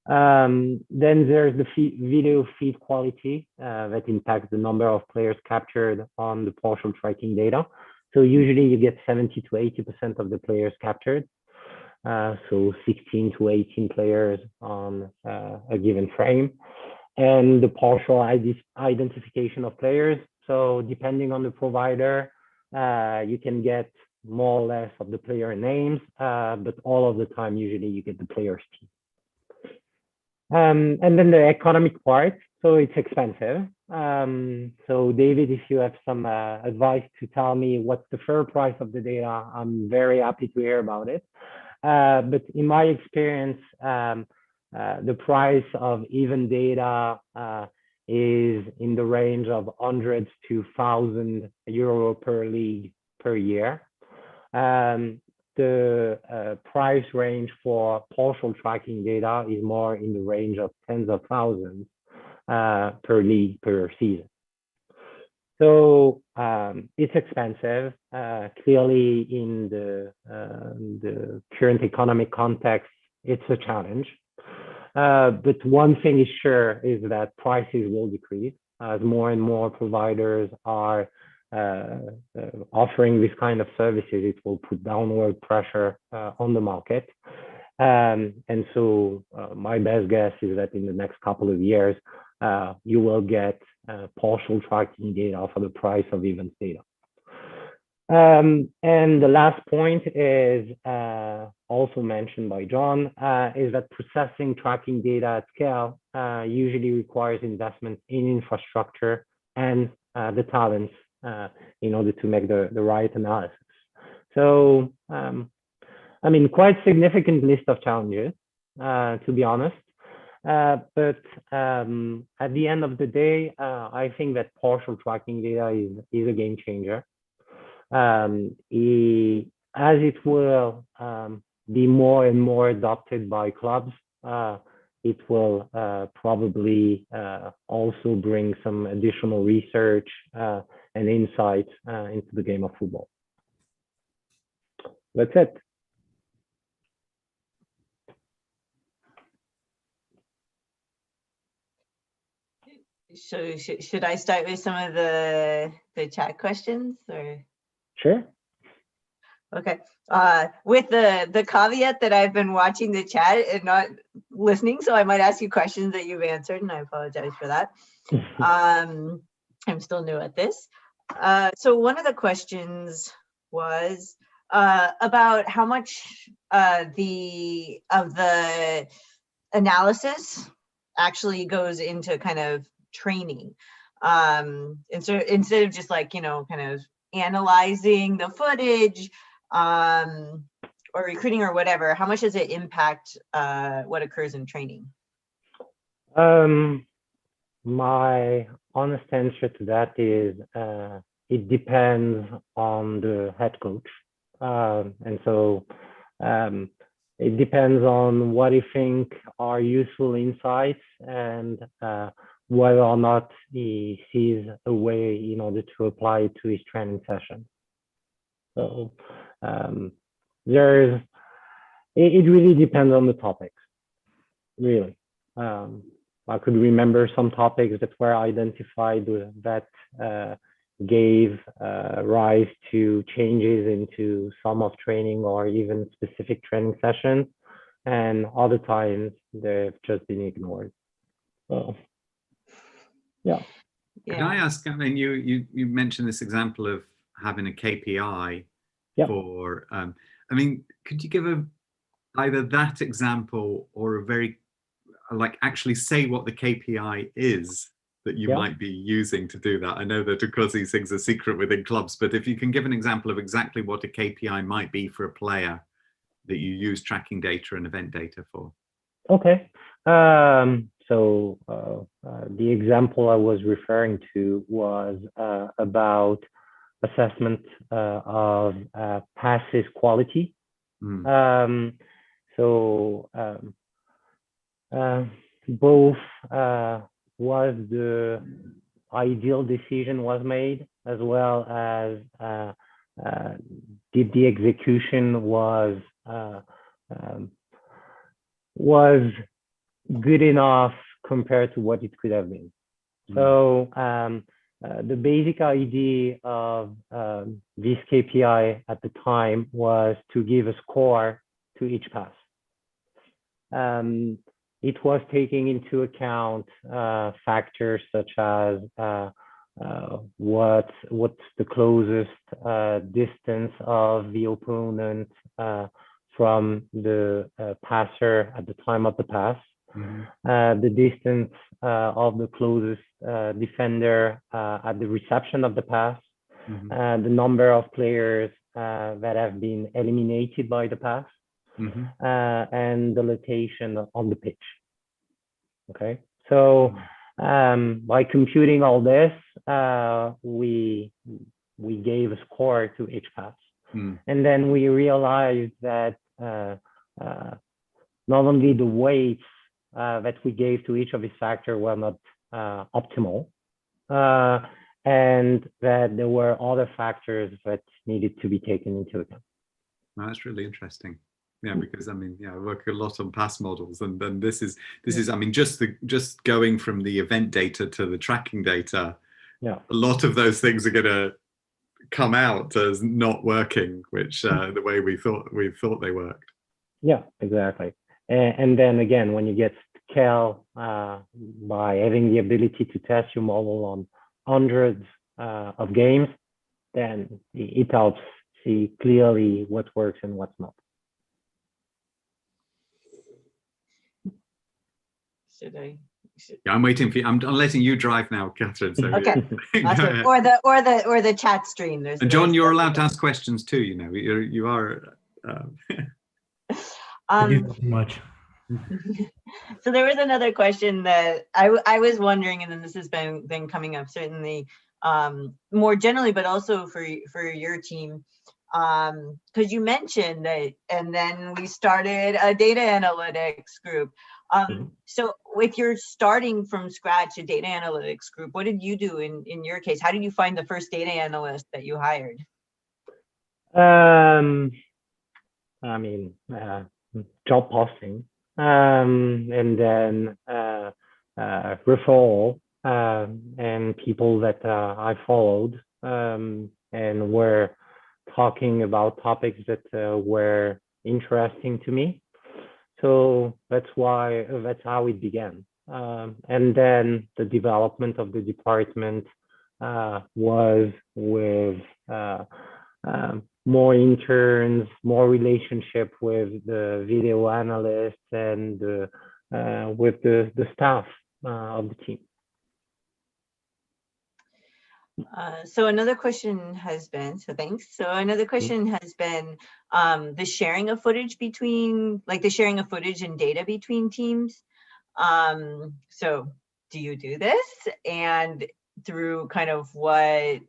Then there's the video feed quality that impacts the number of players captured on the partial tracking data. So usually you get 70 to 80% of the players captured. So 16 to 18 players on a given frame. And the partial identification of players. So depending on the provider, you can get more or less of the player names, but all of the time, usually you get the player's team. And then the economic part, so it's expensive. So David, if you have some advice to tell me what's the fair price of the data, I'm very happy to hear about it. But in my experience, the price of even data is in the range of hundreds to €1,000 per league per year. The price range for partial tracking data is more in the range of tens of thousands per league per season. So it's expensive. Clearly, in the current economic context, it's a challenge. But one thing is sure is that prices will decrease as more and more providers are offering this kind of services. It will put downward pressure on the market. And so my best guess is that in the next couple of years, you will get partial tracking data for the price of event data. And the last point is also mentioned by John, is that processing tracking data at scale usually requires investment in infrastructure and the talents in order to make the right analysis. So, I mean, quite significant list of challenges, to be honest. But at the end of the day, I think that partial tracking data is a game changer. As it will be more and more adopted by clubs, it will probably also bring some additional research and insight into the game of football. That's it. So should I start with some of the chat questions, or? Sure. Okay. With the caveat that I've been watching the chat and not listening, so I might ask you questions that you've answered, and I apologize for that. I'm still new at this. So one of the questions was about how much the analysis actually goes into kind of training. And so instead of just like, kind of analyzing the footage or recruiting or whatever, how much does it impact what occurs in training? My honest answer to that is it depends on the head coach. And so it depends on what you think are useful insights and whether or not he sees a way in order to apply it to his training session. So it really depends on the topics, really. I could remember some topics that were identified that gave rise to changes into some of training or even specific training sessions, and other times they've just been ignored. So, yeah. Can I ask, I mean, you mentioned this example of having a KPI for, I mean, could you give either that example or a very, like, actually say what the KPI is that you might be using to do that? I know that, of course, these things are secret within clubs, but if you can give an example of exactly what a KPI might be for a player that you use tracking data and event data for. Okay. So the example I was referring to was about assessment of passes quality. So both was the ideal decision was made, as well as did the execution was good enough compared to what it could have been. So the basic idea of this KPI at the time was to give a score to each pass. It was taking into account factors such as what's the closest distance of the opponent from the passer at the time of the pass, the distance of the closest defender at the reception of the pass, the number of players that have been eliminated by the pass, and the location on the pitch. Okay, so by computing all this, we gave a score to each pass, and then we realized that not only the weights that we gave to each of these factors were not optimal, and that there were other factors that needed to be taken into account. That's really interesting. Yeah, because I mean, I work a lot on pass models, and then this is I mean, just going from the event data to the tracking data, a lot of those things are going to come out as not working, which the way we thought they worked. Yeah, exactly. And then again, when you get scale by having the ability to test your model on hundreds of games, then it helps see clearly what works and what's not. Yeah, I'm waiting for you. I'm letting you drive now, Catherine. So okay. Awesome. Or the chat stream. And John, you're allowed to ask questions too. You know, you are. Much. So there was another question that I was wondering, and then this has been coming up certainly more generally, but also for your team, because you mentioned that, and then we started a data analytics group. So if you're starting from scratch a data analytics group, what did you do in your case? How did you find the first data analyst that you hired? I mean, job posting, and then referral, and people that I followed, and were talking about topics that were interesting to me. So that's how it began. And then the development of the department was with more interns, more relationship with the video analysts, and with the staff of the team. So another question has been, thanks. So another question has been the sharing of footage between, like the sharing of footage and data between teams. So do you do this, and through kind of what,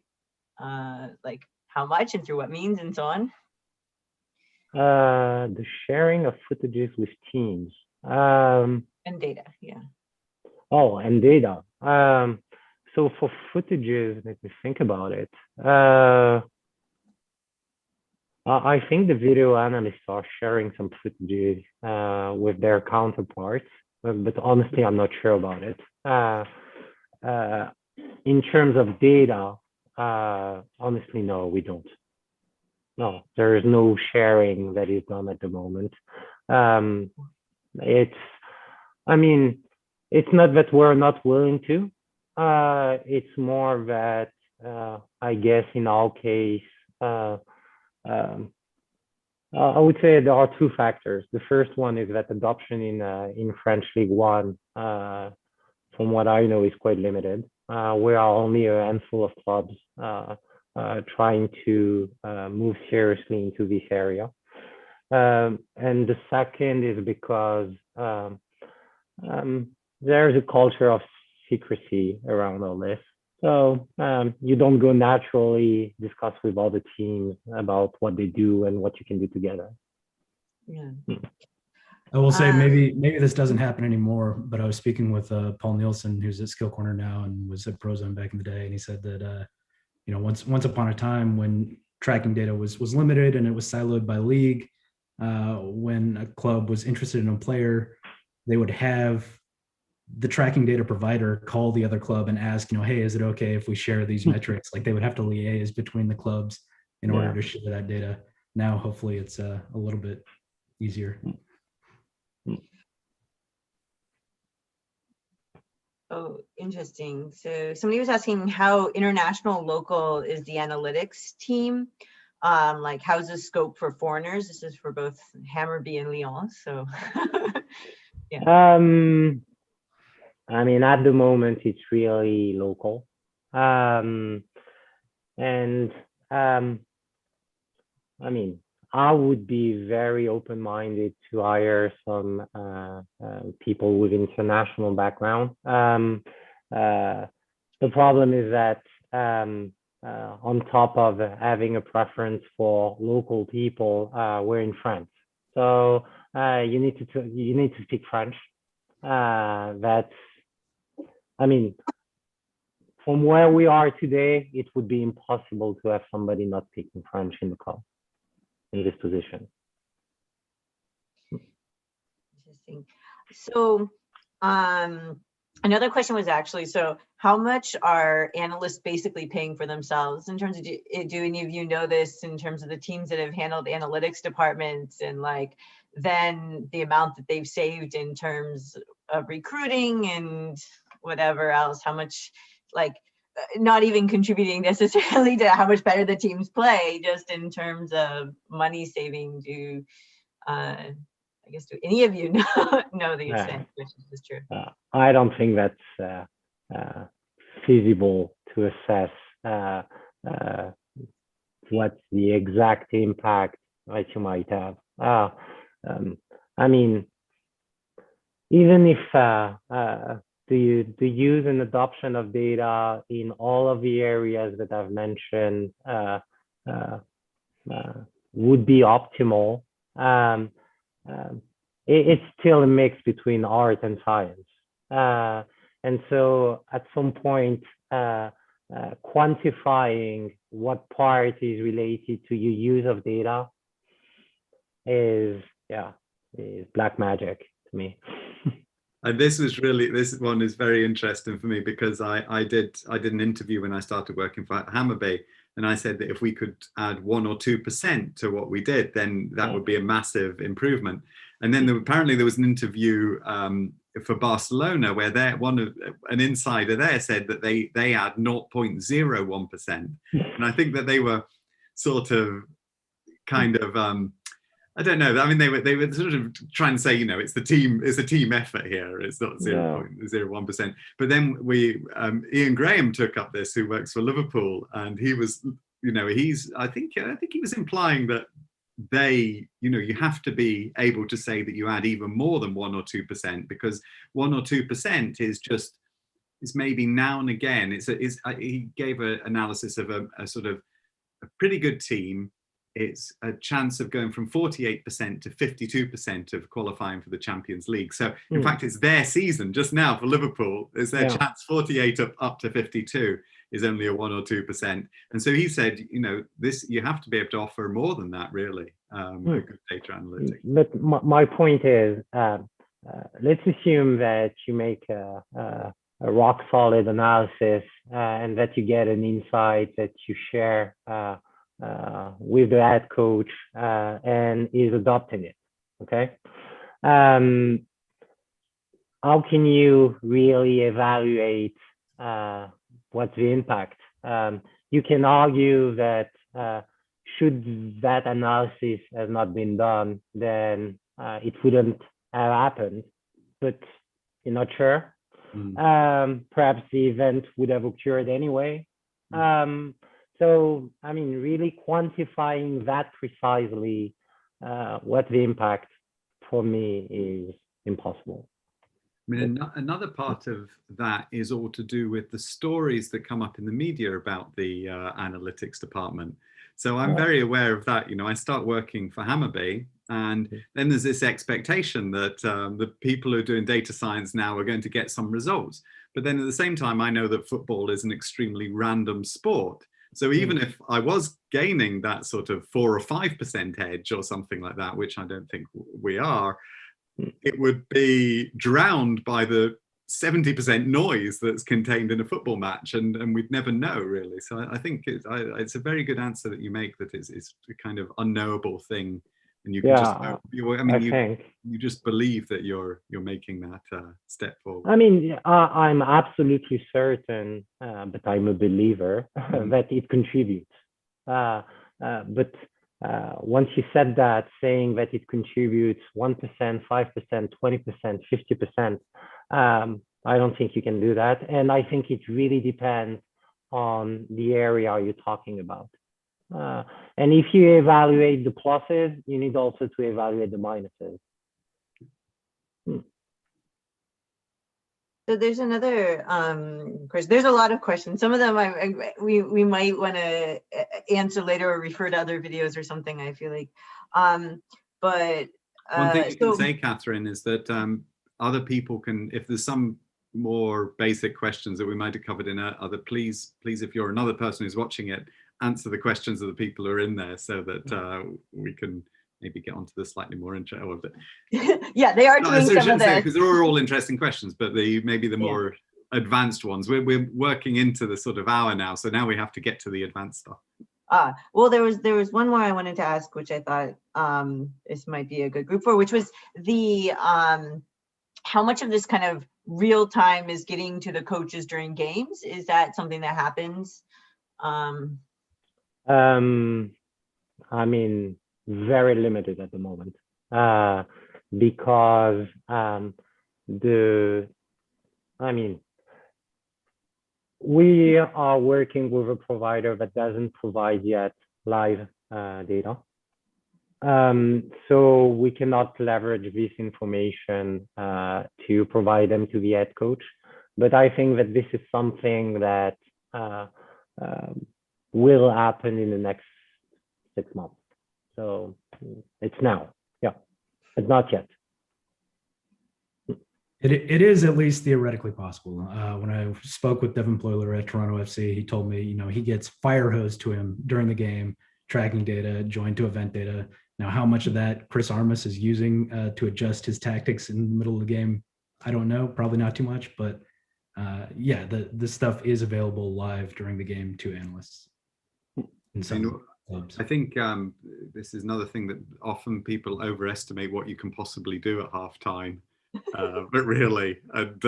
like how much and through what means and so on? The sharing of footages with teams. And data, yeah. Oh, and data. So for footages, let me think about it. I think the video analysts are sharing some footages with their counterparts, but honestly, I'm not sure about it. In terms of data, honestly, no, we don't. No, there is no sharing that is done at the moment. I mean, it's not that we're not willing to. It's more that I guess in our case, I would say there are two factors. The first one is that adoption in French League One, from what I know, is quite limited. We are only a handful of clubs trying to move seriously into this area. And the second is because there's a culture of secrecy around all this. So you don't go naturally discuss with other teams about what they do and what you can do together. Yeah. I will say maybe this doesn't happen anymore, but I was speaking with Paul Nielsen, who's at Skill Corner now and was at Prozone back in the day, and he said that you know, once upon a time when tracking data was limited and it was siloed by league, when a club was interested in a player, they would have the tracking data provider call the other club and ask, hey, is it okay if we share these metrics? Like they would have to liaise between the clubs in order to share that data. Now, hopefully it's a little bit easier. Oh, interesting. So somebody was asking how international local is the analytics team? Like how's the scope for foreigners? This is for both Hammarby and Lyon. So I mean, at the moment, it's really local. I mean, I would be very open-minded to hire some people with international background. The problem is that on top of having a preference for local people, we're in France, so you need to speak French. That's, I mean, from where we are today, it would be impossible to have somebody not speaking French in the club in this position. Interesting. So another question was actually, so how much are analysts basically paying for themselves in terms of, do any of you know this in terms of the teams that have handled analytics departments, and like then the amount that they've saved in terms of recruiting and whatever else, how much, like not even contributing necessarily to how much better the teams play, just in terms of money saving? Do I guess, do any of you know these things, which is true? I don't think that's feasible to assess what's the exact impact that you might have. I mean, even if the use and adoption of data in all of the areas that I've mentioned would be optimal, it's still a mix between art and science. And so at some point, quantifying what part is related to your use of data is black magic to me. And this one is very interesting for me, because I did an interview when I started working for Hammarby, and I said that if we could add 1 or 2% to what we did, then that would be a massive improvement. And then apparently there was an interview for Barcelona where an insider there said that they add 0.01%, and I think that they were sort of kind of I don't know. I mean, they were sort of trying to say, it's a team effort here. It's not 0.01%. But then Ian Graham took up this, who works for Liverpool, and he was, I think he was implying that you have to be able to say that you add even more than 1 or 2%, because 1 or 2% is maybe now and again. He gave an analysis of a sort of a pretty good team. It's a chance of going from 48% to 52% of qualifying for the Champions League. So in fact, it's their season just now for Liverpool. It's their chance. 48 up to 52 is only a 1 or 2%. And so he said, you have to be able to offer more than that, really, with good data analytics. But my point is, let's assume that you make a rock solid analysis and that you get an insight that you share with the head coach and is adopting it. Okay. How can you really evaluate what's the impact? You can argue that should that analysis have not been done, then it wouldn't have happened, but you're not sure. Perhaps the event would have occurred anyway. So, I mean, really quantifying that precisely, what the impact for me is impossible. I mean, another part of that is all to do with the stories that come up in the media about the analytics department. So I'm very aware of that. I start working for Hammarby, and then there's this expectation that the people who are doing data science now are going to get some results. But then at the same time, I know that football is an extremely random sport. So even if I was gaining that sort of 4 or 5% edge or something like that, which I don't think we are, it would be drowned by the 70% noise that's contained in a football match, and we'd never know really. So I think it's a very good answer that you make, that it's a kind of unknowable thing, and you can you just believe that you're making that step forward. I mean, I'm absolutely certain, but I'm a believer that it contributes. But once you said that, saying that it contributes 1%, 5%, 20%, 50%, I don't think you can do that. And I think it really depends on the area you're talking about. And if you evaluate the pluses, you need also to evaluate the minuses. So there's another question. There's a lot of questions. Some of them we might want to answer later or refer to other videos or something, I feel like. But one thing you can say, Catherine, is that other people can, if there's some more basic questions that we might have covered in other, please, if you're another person who's watching it, answer the questions of the people who are in there, so that we can maybe get onto the slightly more interesting. Yeah, they are doing some of that, because they're all interesting questions, but maybe the more advanced ones. We're working into the sort of hour now, so now we have to get to the advanced stuff. Well, there was one more I wanted to ask, which I thought this might be a good group for, which was the how much of this kind of real time is getting to the coaches during games? Is that something that happens? I mean, very limited at the moment, because we are working with a provider that doesn't provide yet live data. So we cannot leverage this information to provide them to the head coach. But I think that this is something that will happen in the next 6 months. So it's now, but not yet. It is at least theoretically possible. When I spoke with Devin Ployler at Toronto FC, he told me, he gets fire hosed to him during the game, tracking data, joined to event data. Now, how much of that Chris Armas is using to adjust his tactics in the middle of the game, I don't know. Probably not too much, but this stuff is available live during the game to analysts. In some clubs. I think this is another thing that often people overestimate what you can possibly do at halftime. But really, and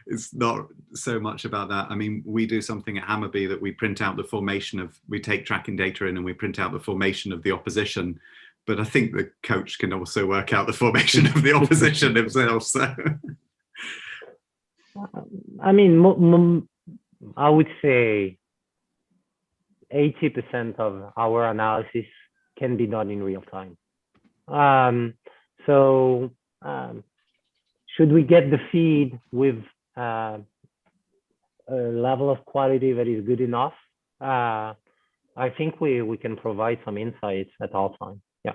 it's not so much about that. I mean, we do something at Hammarby that we print out the formation we take tracking data in and we print out the formation of the opposition. But I think the coach can also work out the formation of the opposition himself. So, I mean, I would say 80% of our analysis can be done in real time. Should we get the feed with a level of quality that is good enough? I think we can provide some insights at all times. Yeah.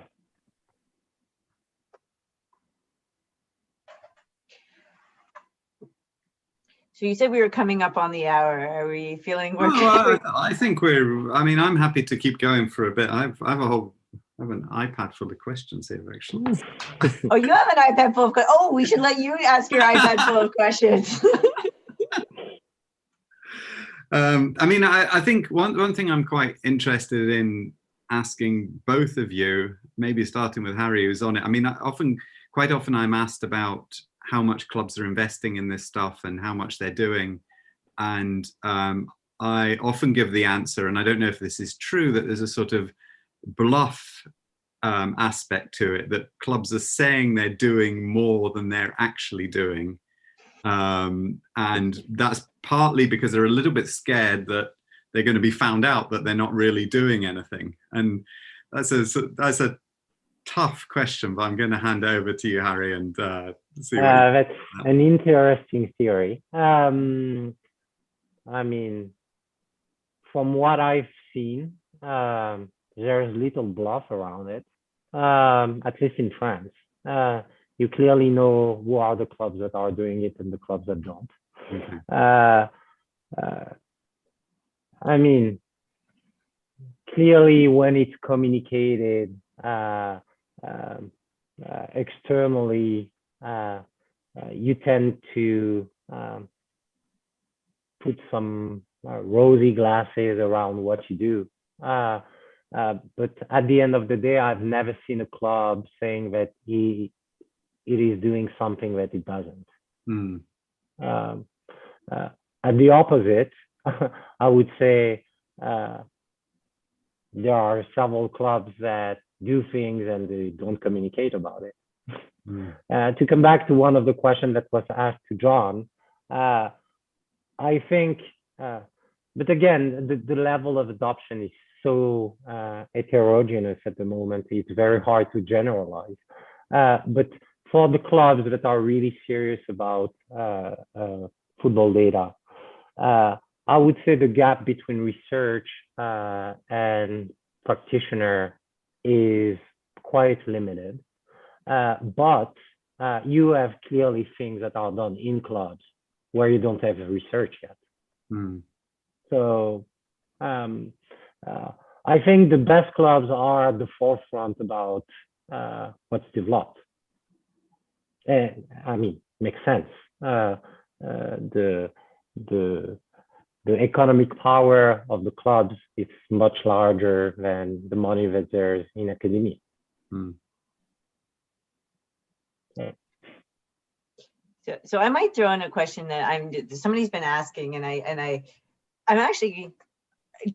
So you said we were coming up on the hour. Are we feeling? I think I'm happy to keep going for a bit. I have an iPad full of questions here, actually. Oh, you have an iPad full of questions. Oh, we should let you ask your iPad full of questions. I think one thing I'm quite interested in asking both of you, maybe starting with Harry, who's on it. I mean, quite often I'm asked about how much clubs are investing in this stuff and how much they're doing. And I often give the answer, and I don't know if this is true, that there's a sort of bluff aspect to it, that clubs are saying they're doing more than they're actually doing, and that's partly because they're a little bit scared that they're going to be found out that they're not really doing anything. And that's a tough question, but I'm going to hand over to you, Harry, and see that's an interesting theory. I mean, from what I've seen, there's little bluff around it, at least in France. You clearly know who are the clubs that are doing it and the clubs that don't. Okay. I mean, clearly when it's communicated externally, you tend to put some rosy glasses around what you do. But at the end of the day, I've never seen a club saying that it is doing something that it doesn't. Mm. At the opposite, I would say there are several clubs that do things and they don't communicate about it. To come back to one of the questions that was asked to John, I think, but again, the level of adoption is so heterogeneous at the moment. It's very hard to generalize. But for the clubs that are really serious about football data, I would say the gap between research and practitioner is quite limited. But you have clearly things that are done in clubs where you don't have research yet. Mm. So I think the best clubs are at the forefront about what's developed. And I mean, makes sense. The economic power of the clubs is much larger than the money that there's in academia. Mm. So I might throw in a question that somebody's been asking, and I'm actually is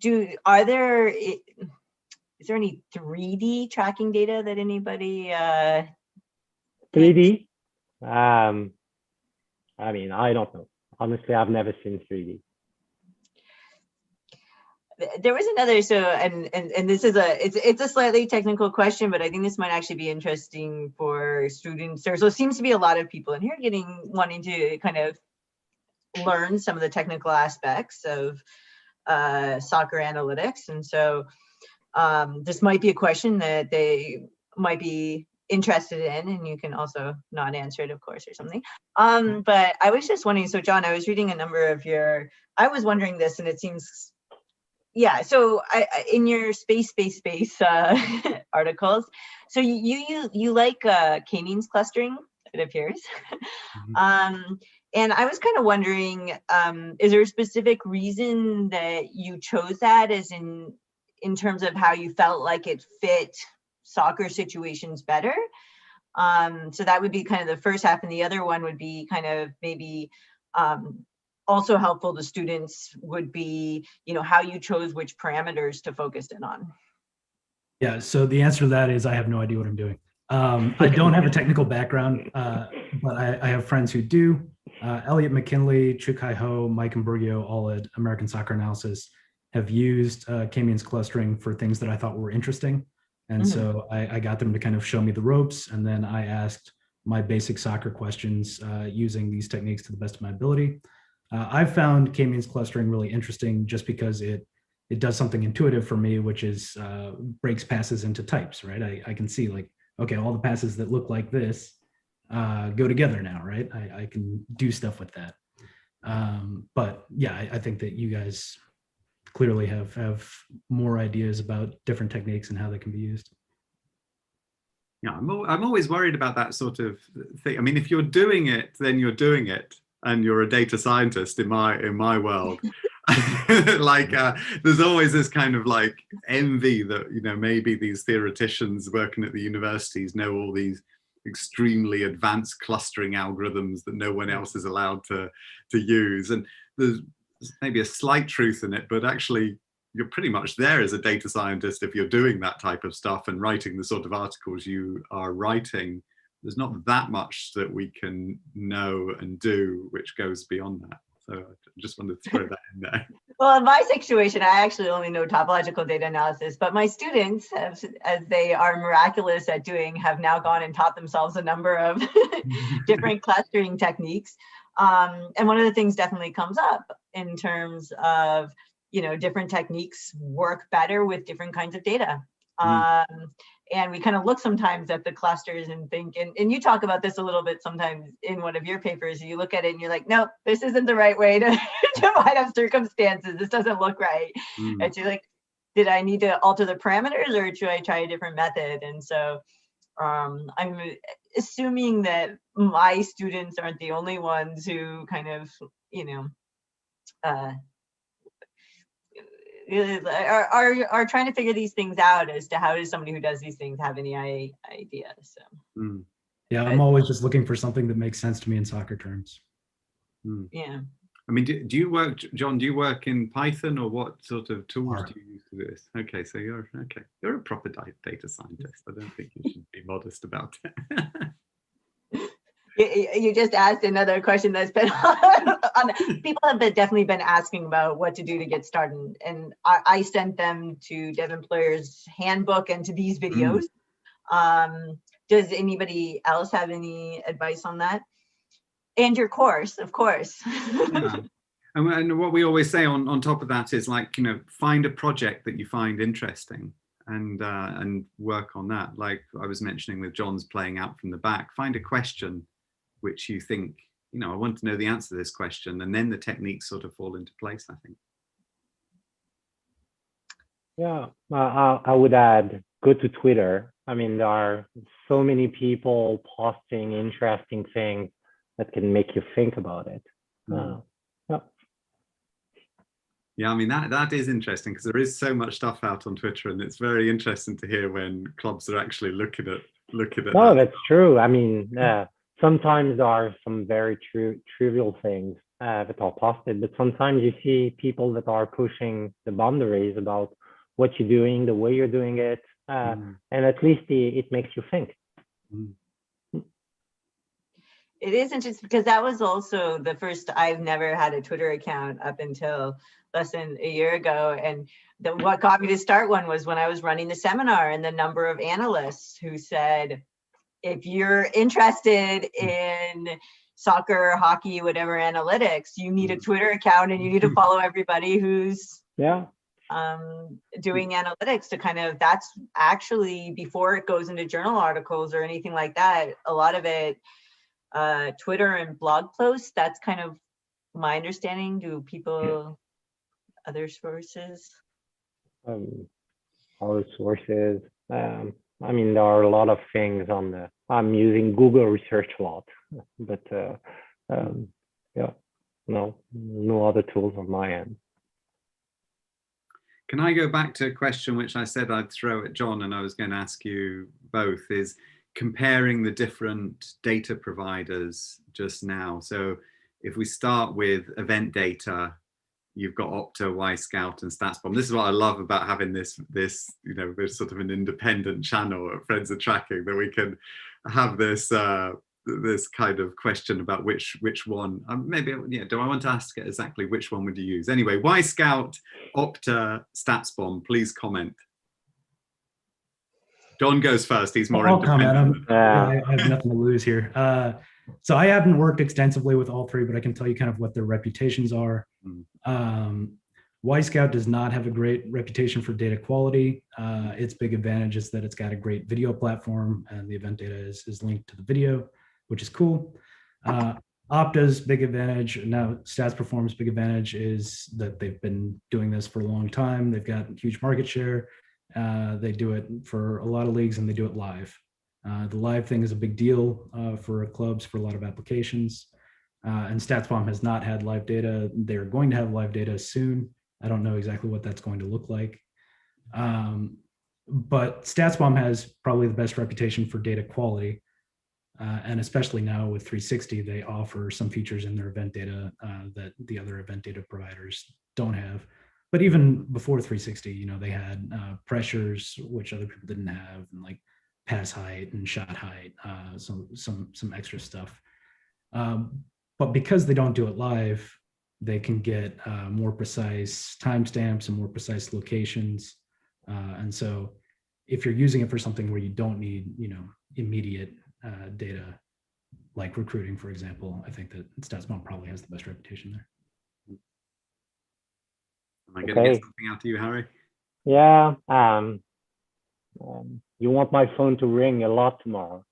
there any 3D tracking data that anybody 3D? I mean, I don't know. Honestly, I've never seen 3D. There was another, and this is it's a slightly technical question, but I think this might actually be interesting for students. So it seems to be a lot of people in here wanting to kind of learn some of the technical aspects of soccer analytics. And so this might be a question that they might be interested in, and you can also not answer it, of course, or something. But I was just wondering, so John, I was reading a number of I was wondering this, and it seems, yeah, so in your space articles, so you like k-means clustering, it appears. Mm-hmm. And I was kind of wondering, is there a specific reason that you chose that, as in terms of how you felt like it fit soccer situations better? So that would be kind of the first half, and the other one would be kind of maybe also helpful to students would be, how you chose which parameters to focus in on. Yeah, so the answer to that is I have no idea what I'm doing. I don't have a technical background, but I have friends who do. Elliot McKinley, Chu Kai Ho, Mike Imburgio, all at American Soccer Analysis have used k-means clustering for things that I thought were interesting. And so I got them to kind of show me the ropes, and then I asked my basic soccer questions using these techniques to the best of my ability. I've found k-means clustering really interesting just because it does something intuitive for me, which is breaks passes into types, right? I can see like, okay, all the passes that look like this go together now, right? I can do stuff with that. But yeah, I think that you guys clearly have more ideas about different techniques and how they can be used. Yeah, I'm always worried about that sort of thing. I mean, if you're doing it, then you're doing it, and you're a data scientist in my world. Like there's always this kind of like envy that maybe these theoreticians working at the universities know all these extremely advanced clustering algorithms that no one else is allowed to use, and there's maybe a slight truth in it, but actually you're pretty much there as a data scientist if you're doing that type of stuff and writing the sort of articles you are writing. There's not that much that we can know and do which goes beyond that. So I just wanted to throw that in there. Well, in my situation, I actually only know topological data analysis, but my students, as they are miraculous at doing, have now gone and taught themselves a number of different clustering techniques. And one of the things definitely comes up in terms of, different techniques work better with different kinds of data. And we kind of look sometimes at the clusters and think, and you talk about this a little bit sometimes in one of your papers, you look at it and you're like, nope, this isn't the right way to divide up circumstances. This doesn't look right. And so you're like, did I need to alter the parameters, or should I try a different method? And so I'm assuming that my students aren't the only ones who kind of, uh, are trying to figure these things out as to how does somebody who does these things have any idea. So yeah, I'm always just looking for something that makes sense to me in soccer terms. yeah. I mean, do you work, John, do you work in Python, or what sort of tools do you use to do this? Okay, so you're a proper data scientist. I don't think you should be modest about it. You just asked another question that's been on, people have definitely been asking about what to do to get started, and I sent them to Dev Employer's handbook and to these videos. Does anybody else have any advice on that? And your course, of course. Yeah. And what we always say on top of that is, like, find a project that you find interesting and work on that. Like I was mentioning with John's playing out from the back, find a question which you think, I want to know the answer to this question, and then the techniques sort of fall into place, I think. Yeah, I would add, go to Twitter. I mean, there are so many people posting interesting things that can make you think about it. Yeah, I mean, that is interesting, because there is so much stuff out on Twitter, and it's very interesting to hear when clubs are actually looking at No, that's true. I mean, sometimes there are some very trivial things that are posted, but sometimes you see people that are pushing the boundaries about what you're doing, the way you're doing it, and at least it makes you think. It is interesting, because that was also the first, I've never had a Twitter account up until less than a year ago. And what got me to start one was when I was running the seminar, and the number of analysts who said, if you're interested in soccer, hockey, whatever analytics, you need a Twitter account, and you need to follow everybody who's doing analytics to kind of, that's actually before it goes into journal articles or anything like that. A lot of it, Twitter and blog posts, that's kind of my understanding. Do people, other sources? Other sources. I mean, there are a lot of things on the, I'm using Google research a lot, but yeah, no other tools on my end. Can I go back to a question which I said I'd throw at John, and I was going to ask you both, is comparing the different data providers just now. So if we start with event data, you've got Opta, Wisecout, and StatsBomb. This is what I love about having this there's sort of an independent channel at Friends of Tracking, that we can have this this kind of question about which one. Maybe, do I want to ask it exactly which one would you use? Anyway, Wisecout, Opta, StatsBomb, please comment. John goes first. He's more independent. I have nothing to lose here. So I haven't worked extensively with all three, but I can tell you kind of what their reputations are. Wisecout does not have a great reputation for data quality. Its big advantage is that it's got a great video platform, and the event data is linked to the video, which is cool. Opta's big advantage, now StatsPerform's big advantage, is that they've been doing this for a long time. They've got huge market share. They do it for a lot of leagues, and they do it live. The live thing is a big deal for clubs, for a lot of applications. And StatsBomb has not had live data. They're going to have live data soon. I don't know exactly what that's going to look like. But StatsBomb has probably the best reputation for data quality. And especially now with 360, they offer some features in their event data that the other event data providers don't have. But even before 360, they had pressures, which other people didn't have, and like pass height and shot height, some extra stuff. But because they don't do it live, they can get more precise timestamps and more precise locations. And so if you're using it for something where you don't need, immediate data, like recruiting, for example, I think that StatsBomb probably has the best reputation there. Am I going to get something out to you, Harry? Yeah. You want my phone to ring a lot tomorrow.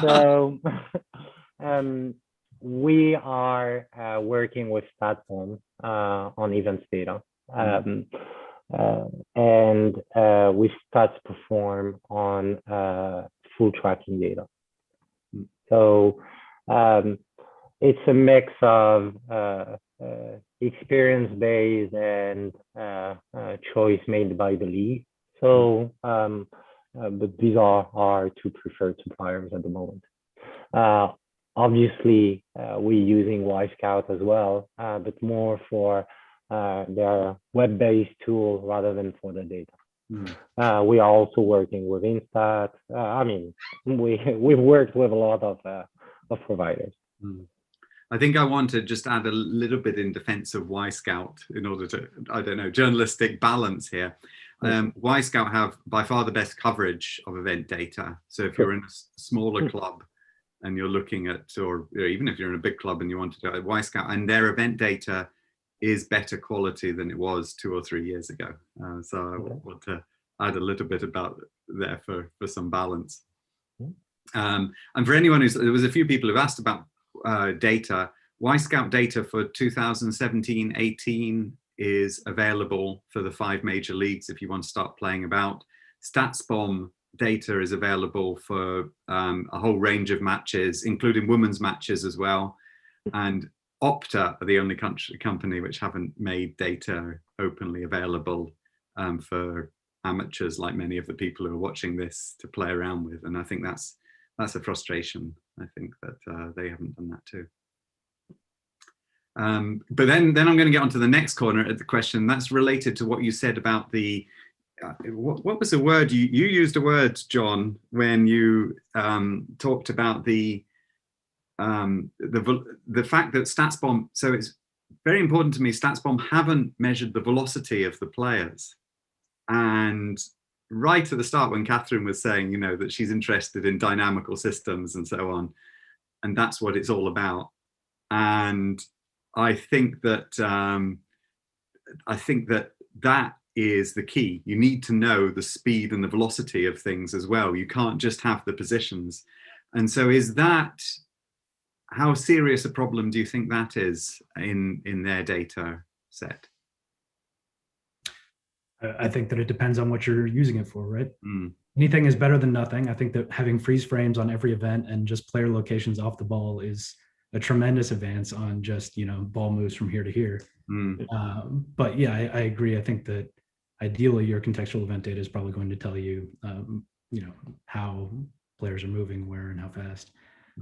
So we are working with StatsBomb on events data. and we start to perform on full tracking data. So it's a mix of experience-based and choice made by the league. So, but these are our two preferred suppliers at the moment. Obviously, we're using Scout as well, but more for their web-based tool rather than for the data. We are also working with Instat. I mean, we've worked with a lot of providers. I think I want to just add a little bit in defense of Scout in order to, I don't know, journalistic balance here. Scout have by far the best coverage of event data. So if you're in a smaller club and you're looking at, or even if you're in a big club and you want to do it, Scout, and their event data is better quality than it was 2 or 3 years ago. So I want to add a little bit about there for some balance. And for anyone there was a few people who've asked about data. Scout data for 2017-18 is available for the 5 major leagues if you want to start playing about. StatsBomb data is available for a whole range of matches, including women's matches as well. And Opta are the only company which haven't made data openly available for amateurs, like many of the people who are watching this, to play around with. And I think that's a frustration. I think that they haven't done that too. But then I'm going to get onto the next corner of the question that's related to what you said about the what was the word you used? A word, John, when you talked about the fact that StatsBomb. So it's very important to me. StatsBomb haven't measured the velocity of the players, and right at the start when Catherine was saying, you know, that she's interested in dynamical systems and so on, and that's what it's all about. And I think that that is the key. You need to know the speed and the velocity of things as well. You can't just have the positions. And so how serious a problem do you think that is in their data set? I think that it depends on what you're using it for, right? Anything is better than nothing. I think that having freeze frames on every event and just player locations off the ball is a tremendous advance on just, you know, ball moves from here to here. But yeah, I agree. I think that ideally your contextual event data is probably going to tell you, you know, how players are moving, where, and how fast.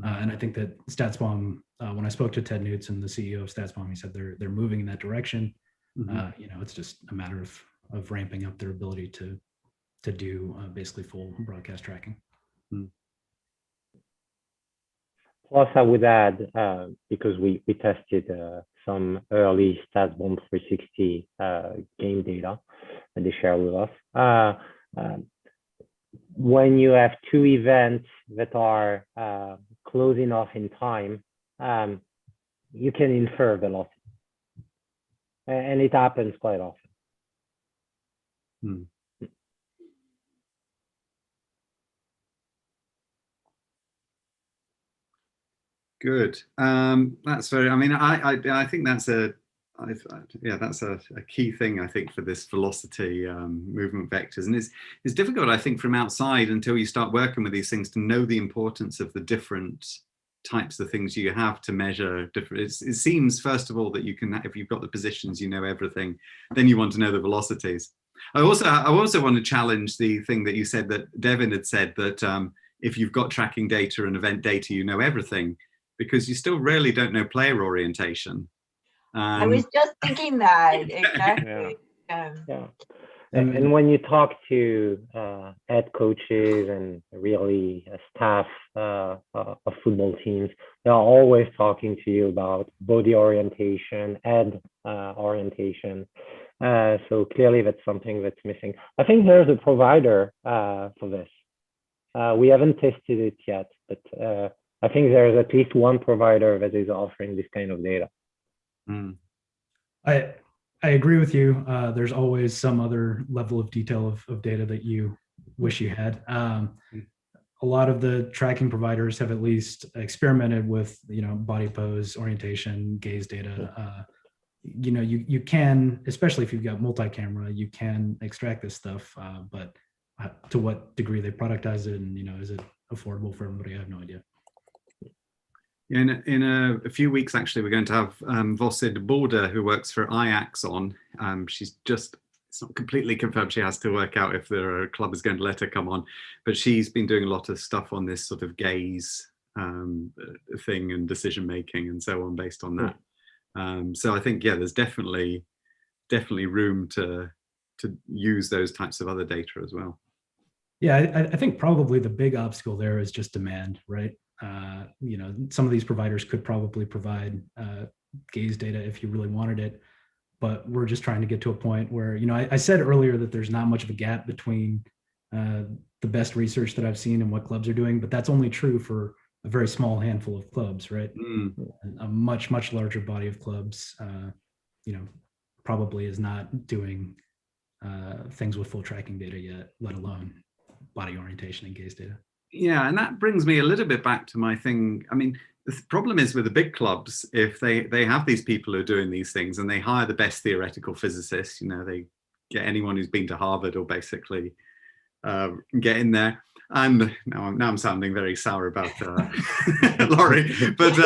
And I think that StatsBomb, when I spoke to Ted Knudsen, the CEO of StatsBomb, he said they're moving in that direction. You know, it's just a matter of ramping up their ability to do basically full broadcast tracking. Plus, I would add, because we tested some early StatsBomb 360 game data that they share with us. When you have 2 events that are close enough in time, you can infer velocity. And it happens quite often. Good. That's very. I mean, I think that's a key thing. I think for this velocity movement vectors, and it's difficult. I think from outside until you start working with these things to know the importance of the different types of things you have to measure. It seems first of all that you can, if you've got the positions, you know everything. Then you want to know the velocities. I also want to challenge the thing that you said, that Devin had said, that if you've got tracking data and event data, you know everything, because you still really don't know player orientation. I was just thinking that, exactly. Yeah. And when you talk to head coaches and really staff of football teams, they're always talking to you about body orientation, head orientation. So clearly that's something that's missing. I think there's a provider for this. We haven't tested it yet, but I think there's at least one provider that is offering this kind of data. I agree with you. There's always some other level of detail of data that you wish you had. A lot of the tracking providers have at least experimented with, you know, body pose, orientation, gaze data. you can, especially if you've got multi-camera, you can extract this stuff, but to what degree they productize it, and is it affordable for everybody? I have no idea. In a few weeks, actually, we're going to have Vosid Border, who works for Ajax, on. She's just, it's not completely confirmed. She has to work out if the club is going to let her come on, but she's been doing a lot of stuff on this sort of gaze thing and decision making and so on based on that. So I think, yeah, there's definitely room to use those types of other data as well. Yeah, I think probably the big obstacle there is just demand, right? Some of these providers could probably provide gaze data if you really wanted it, but we're just trying to get to a point where, I said earlier that there's not much of a gap between the best research that I've seen and what clubs are doing, but that's only true for a very small handful of clubs, right? A much, much larger body of clubs, probably is not doing things with full tracking data yet, let alone body orientation and gaze data. Yeah, and that brings me a little bit back to my thing. I mean, the problem is with the big clubs, if they have these people who are doing these things and they hire the best theoretical physicists, they get anyone who's been to Harvard or basically get in there. And now I'm sounding very sour about Laurie, but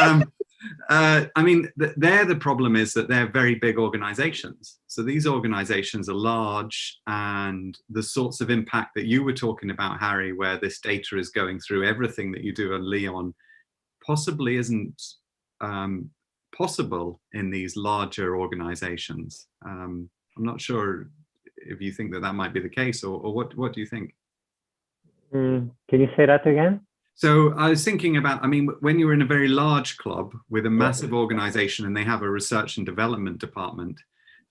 I mean, the problem is that they're very big organizations. So these organizations are large, and the sorts of impact that you were talking about, Harry, where this data is going through everything that you do at Lyon, possibly isn't possible in these larger organizations. I'm not sure if you think that might be the case, or what do you think? Can you say that again? So I was thinking about, I mean, when you're in a very large club with a massive organization and they have a research and development department,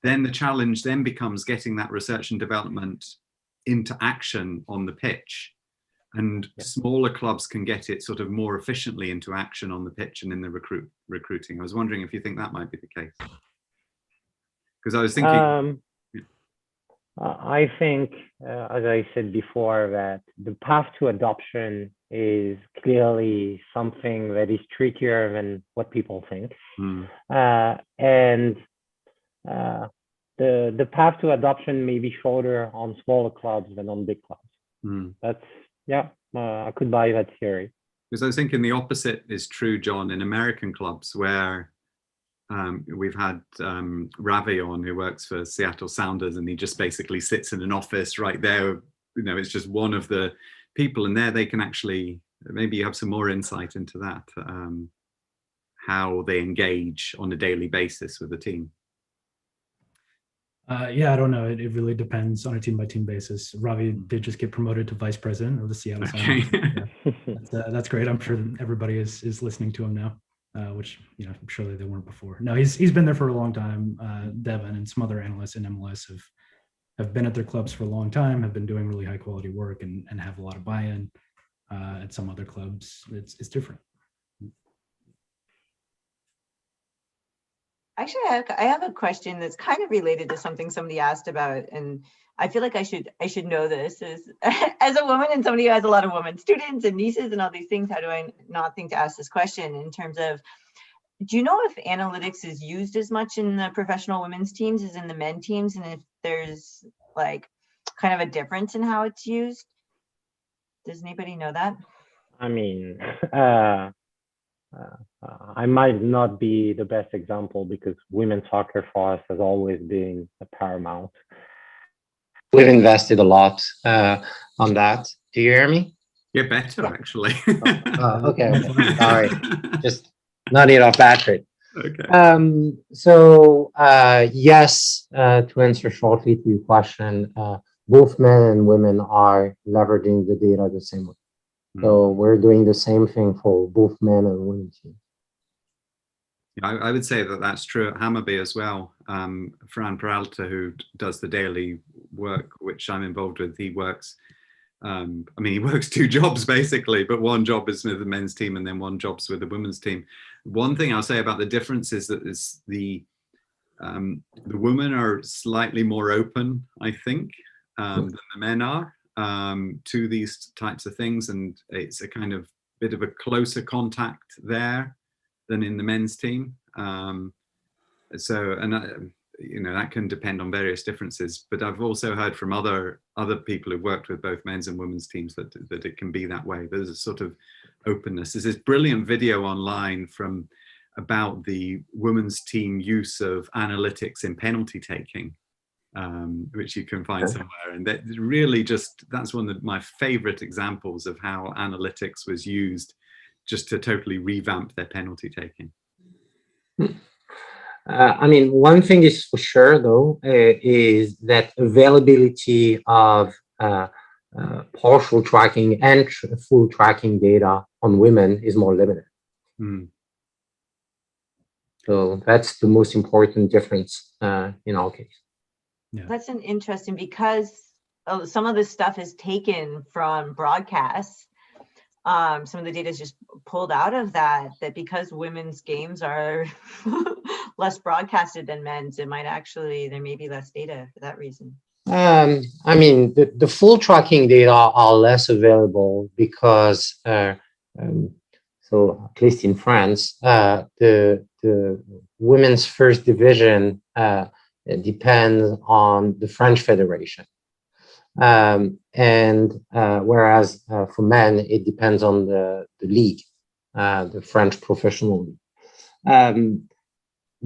then the challenge then becomes getting that research and development into action on the pitch. And smaller clubs can get it sort of more efficiently into action on the pitch and in the recruiting. I was wondering if you think that might be the case. Because I was thinking... I think, as I said before, that the path to adoption is clearly something that is trickier than what people think. And the path to adoption may be shorter on smaller clubs than on big clubs. That's, I could buy that theory. Because I was thinking the opposite is true, John, in American clubs where we've had Ravi on, who works for Seattle Sounders, and he just basically sits in an office right there. It's just one of the people, and there they can actually, maybe you have some more insight into that, how they engage on a daily basis with the team. Yeah, I don't know. It really depends on a team by team basis. Ravi did just get promoted to vice president of the Seattle Sounders. That's great. I'm sure everybody is listening to him now. Which surely they weren't before. No, he's been there for a long time. Devin and some other analysts in MLS have been at their clubs for a long time, have been doing really high quality work, and have a lot of buy-in. At some other clubs, it's different. Actually, I have a question that's kind of related to something somebody asked about, and I feel like I should know this as a woman and somebody who has a lot of women students and nieces and all these things. How do I not think to ask this question in terms of, do you know if analytics is used as much in the professional women's teams as in the men teams, and if there's like kind of a difference in how it's used? Does anybody know that? I mean, I might not be the best example because women's soccer for us has always been a paramount. We've invested a lot on that. Do you hear me? Yeah, better actually. Okay. Sorry, just not enough battery. Okay. So yes, to answer shortly to your question, both men and women are leveraging the data the same way. So we're doing the same thing for both men and women teams. I would say that that's true at Hammarby as well. Fran Peralta, who does the daily work, which I'm involved with, he works, he works two jobs basically, but one job is with the men's team and then one job's with the women's team. One thing I'll say about the difference is that the women are slightly more open, I think, than the men are to these types of things. And it's a kind of bit of a closer contact there than in the men's team. So, and you know, that can depend on various differences. But I've also heard from other people who've worked with both men's and women's teams that it can be that way. There's a sort of openness. There's this brilliant video online about the women's team use of analytics in penalty taking, which you can find somewhere. And that really that's one of my favorite examples of how analytics was used just to totally revamp their penalty taking. I mean, one thing is for sure, though, is that availability of partial tracking and full tracking data on women is more limited. Mm. So that's the most important difference in our case. Yeah. That's an interesting, because some of this stuff is taken from broadcasts. Some of the data is just pulled out of that because women's games are less broadcasted than men's, there may be less data for that reason. I mean, the full tracking data are less available because, so at least in France, the women's first division depends on the French Federation. Whereas for men, it depends on the league, the French professional league.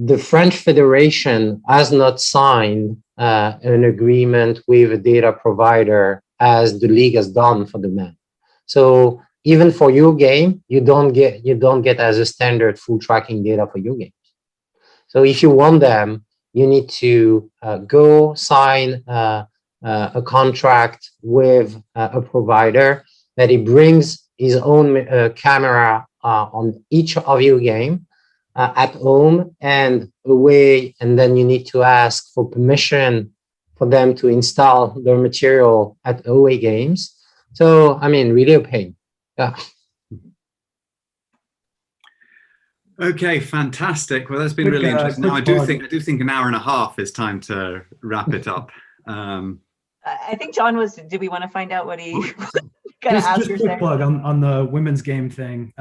The French Federation has not signed an agreement with a data provider as the league has done for the men. So even for your game, you don't get as a standard full tracking data for your games. So if you want them, you need to go sign a contract with a provider that he brings his own camera on each of your game at home and away, and then you need to ask for permission for them to install their material at away games. So, I mean, really a pain. Yeah. Okay, fantastic. Well, that's been really interesting. Now, I do think an hour and a half is time to wrap it up. I think John did we want to find out what he just a quick plug on the women's game thing.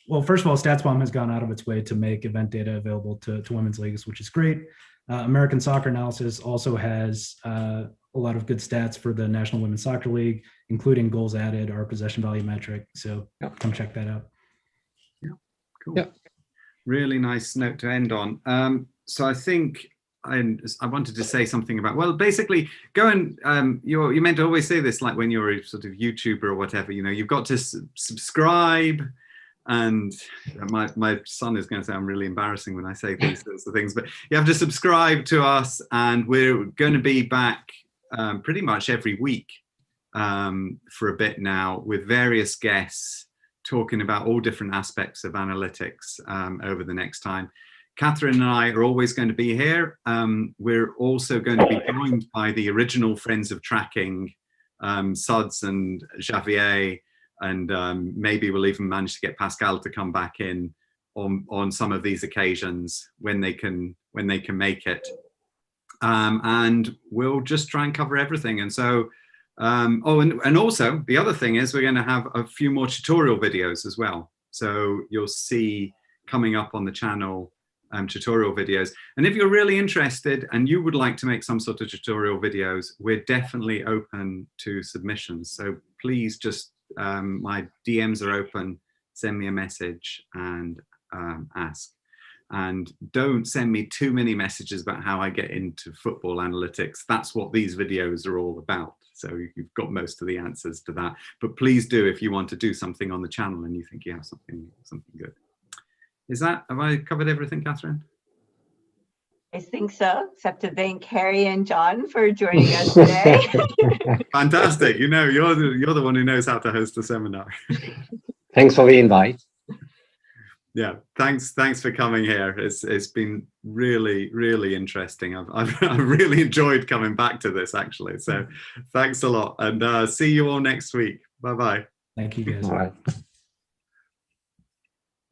Well, first of all, StatsBomb has gone out of its way to make event data available to women's leagues, which is great. American Soccer Analysis also has a lot of good stats for the National Women's Soccer League, including goals added, our possession value metric. So come check that out. Yeah, cool. Yeah. Really nice note to end on. So I think I wanted to say something about, well, basically go and you're meant to always say this, like when you're a sort of YouTuber or whatever, you know, you've got to subscribe. And my son is going to say I'm really embarrassing when I say these sorts of things, but you have to subscribe to us, and we're going to be back pretty much every week for a bit now with various guests talking about all different aspects of analytics over the next time. Catherine and I are always going to be here. We're also going to be joined by the original Friends of Tracking, Suds and Javier, and maybe we'll even manage to get Pascal to come back in on some of these occasions when they can make it. And we'll just try and cover everything. And so, and also the other thing is we're going to have a few more tutorial videos as well. So you'll see coming up on the channel tutorial videos. And if you're really interested and you would like to make some sort of tutorial videos, we're definitely open to submissions. So please just, my DMs are open, send me a message and ask. And don't send me too many messages about how I get into football analytics. That's what these videos are all about. So you've got most of the answers to that. But please do if you want to do something on the channel and you think you have something good. Have I covered everything, Catherine? I think so, except to thank Harry and John for joining us today. Fantastic. You know, you're the one who knows how to host a seminar. Thanks for the invite. Yeah, thanks for coming here. It's been really, really interesting. I've really enjoyed coming back to this, actually. So thanks a lot, and see you all next week. Bye-bye. Thank you, guys. All right.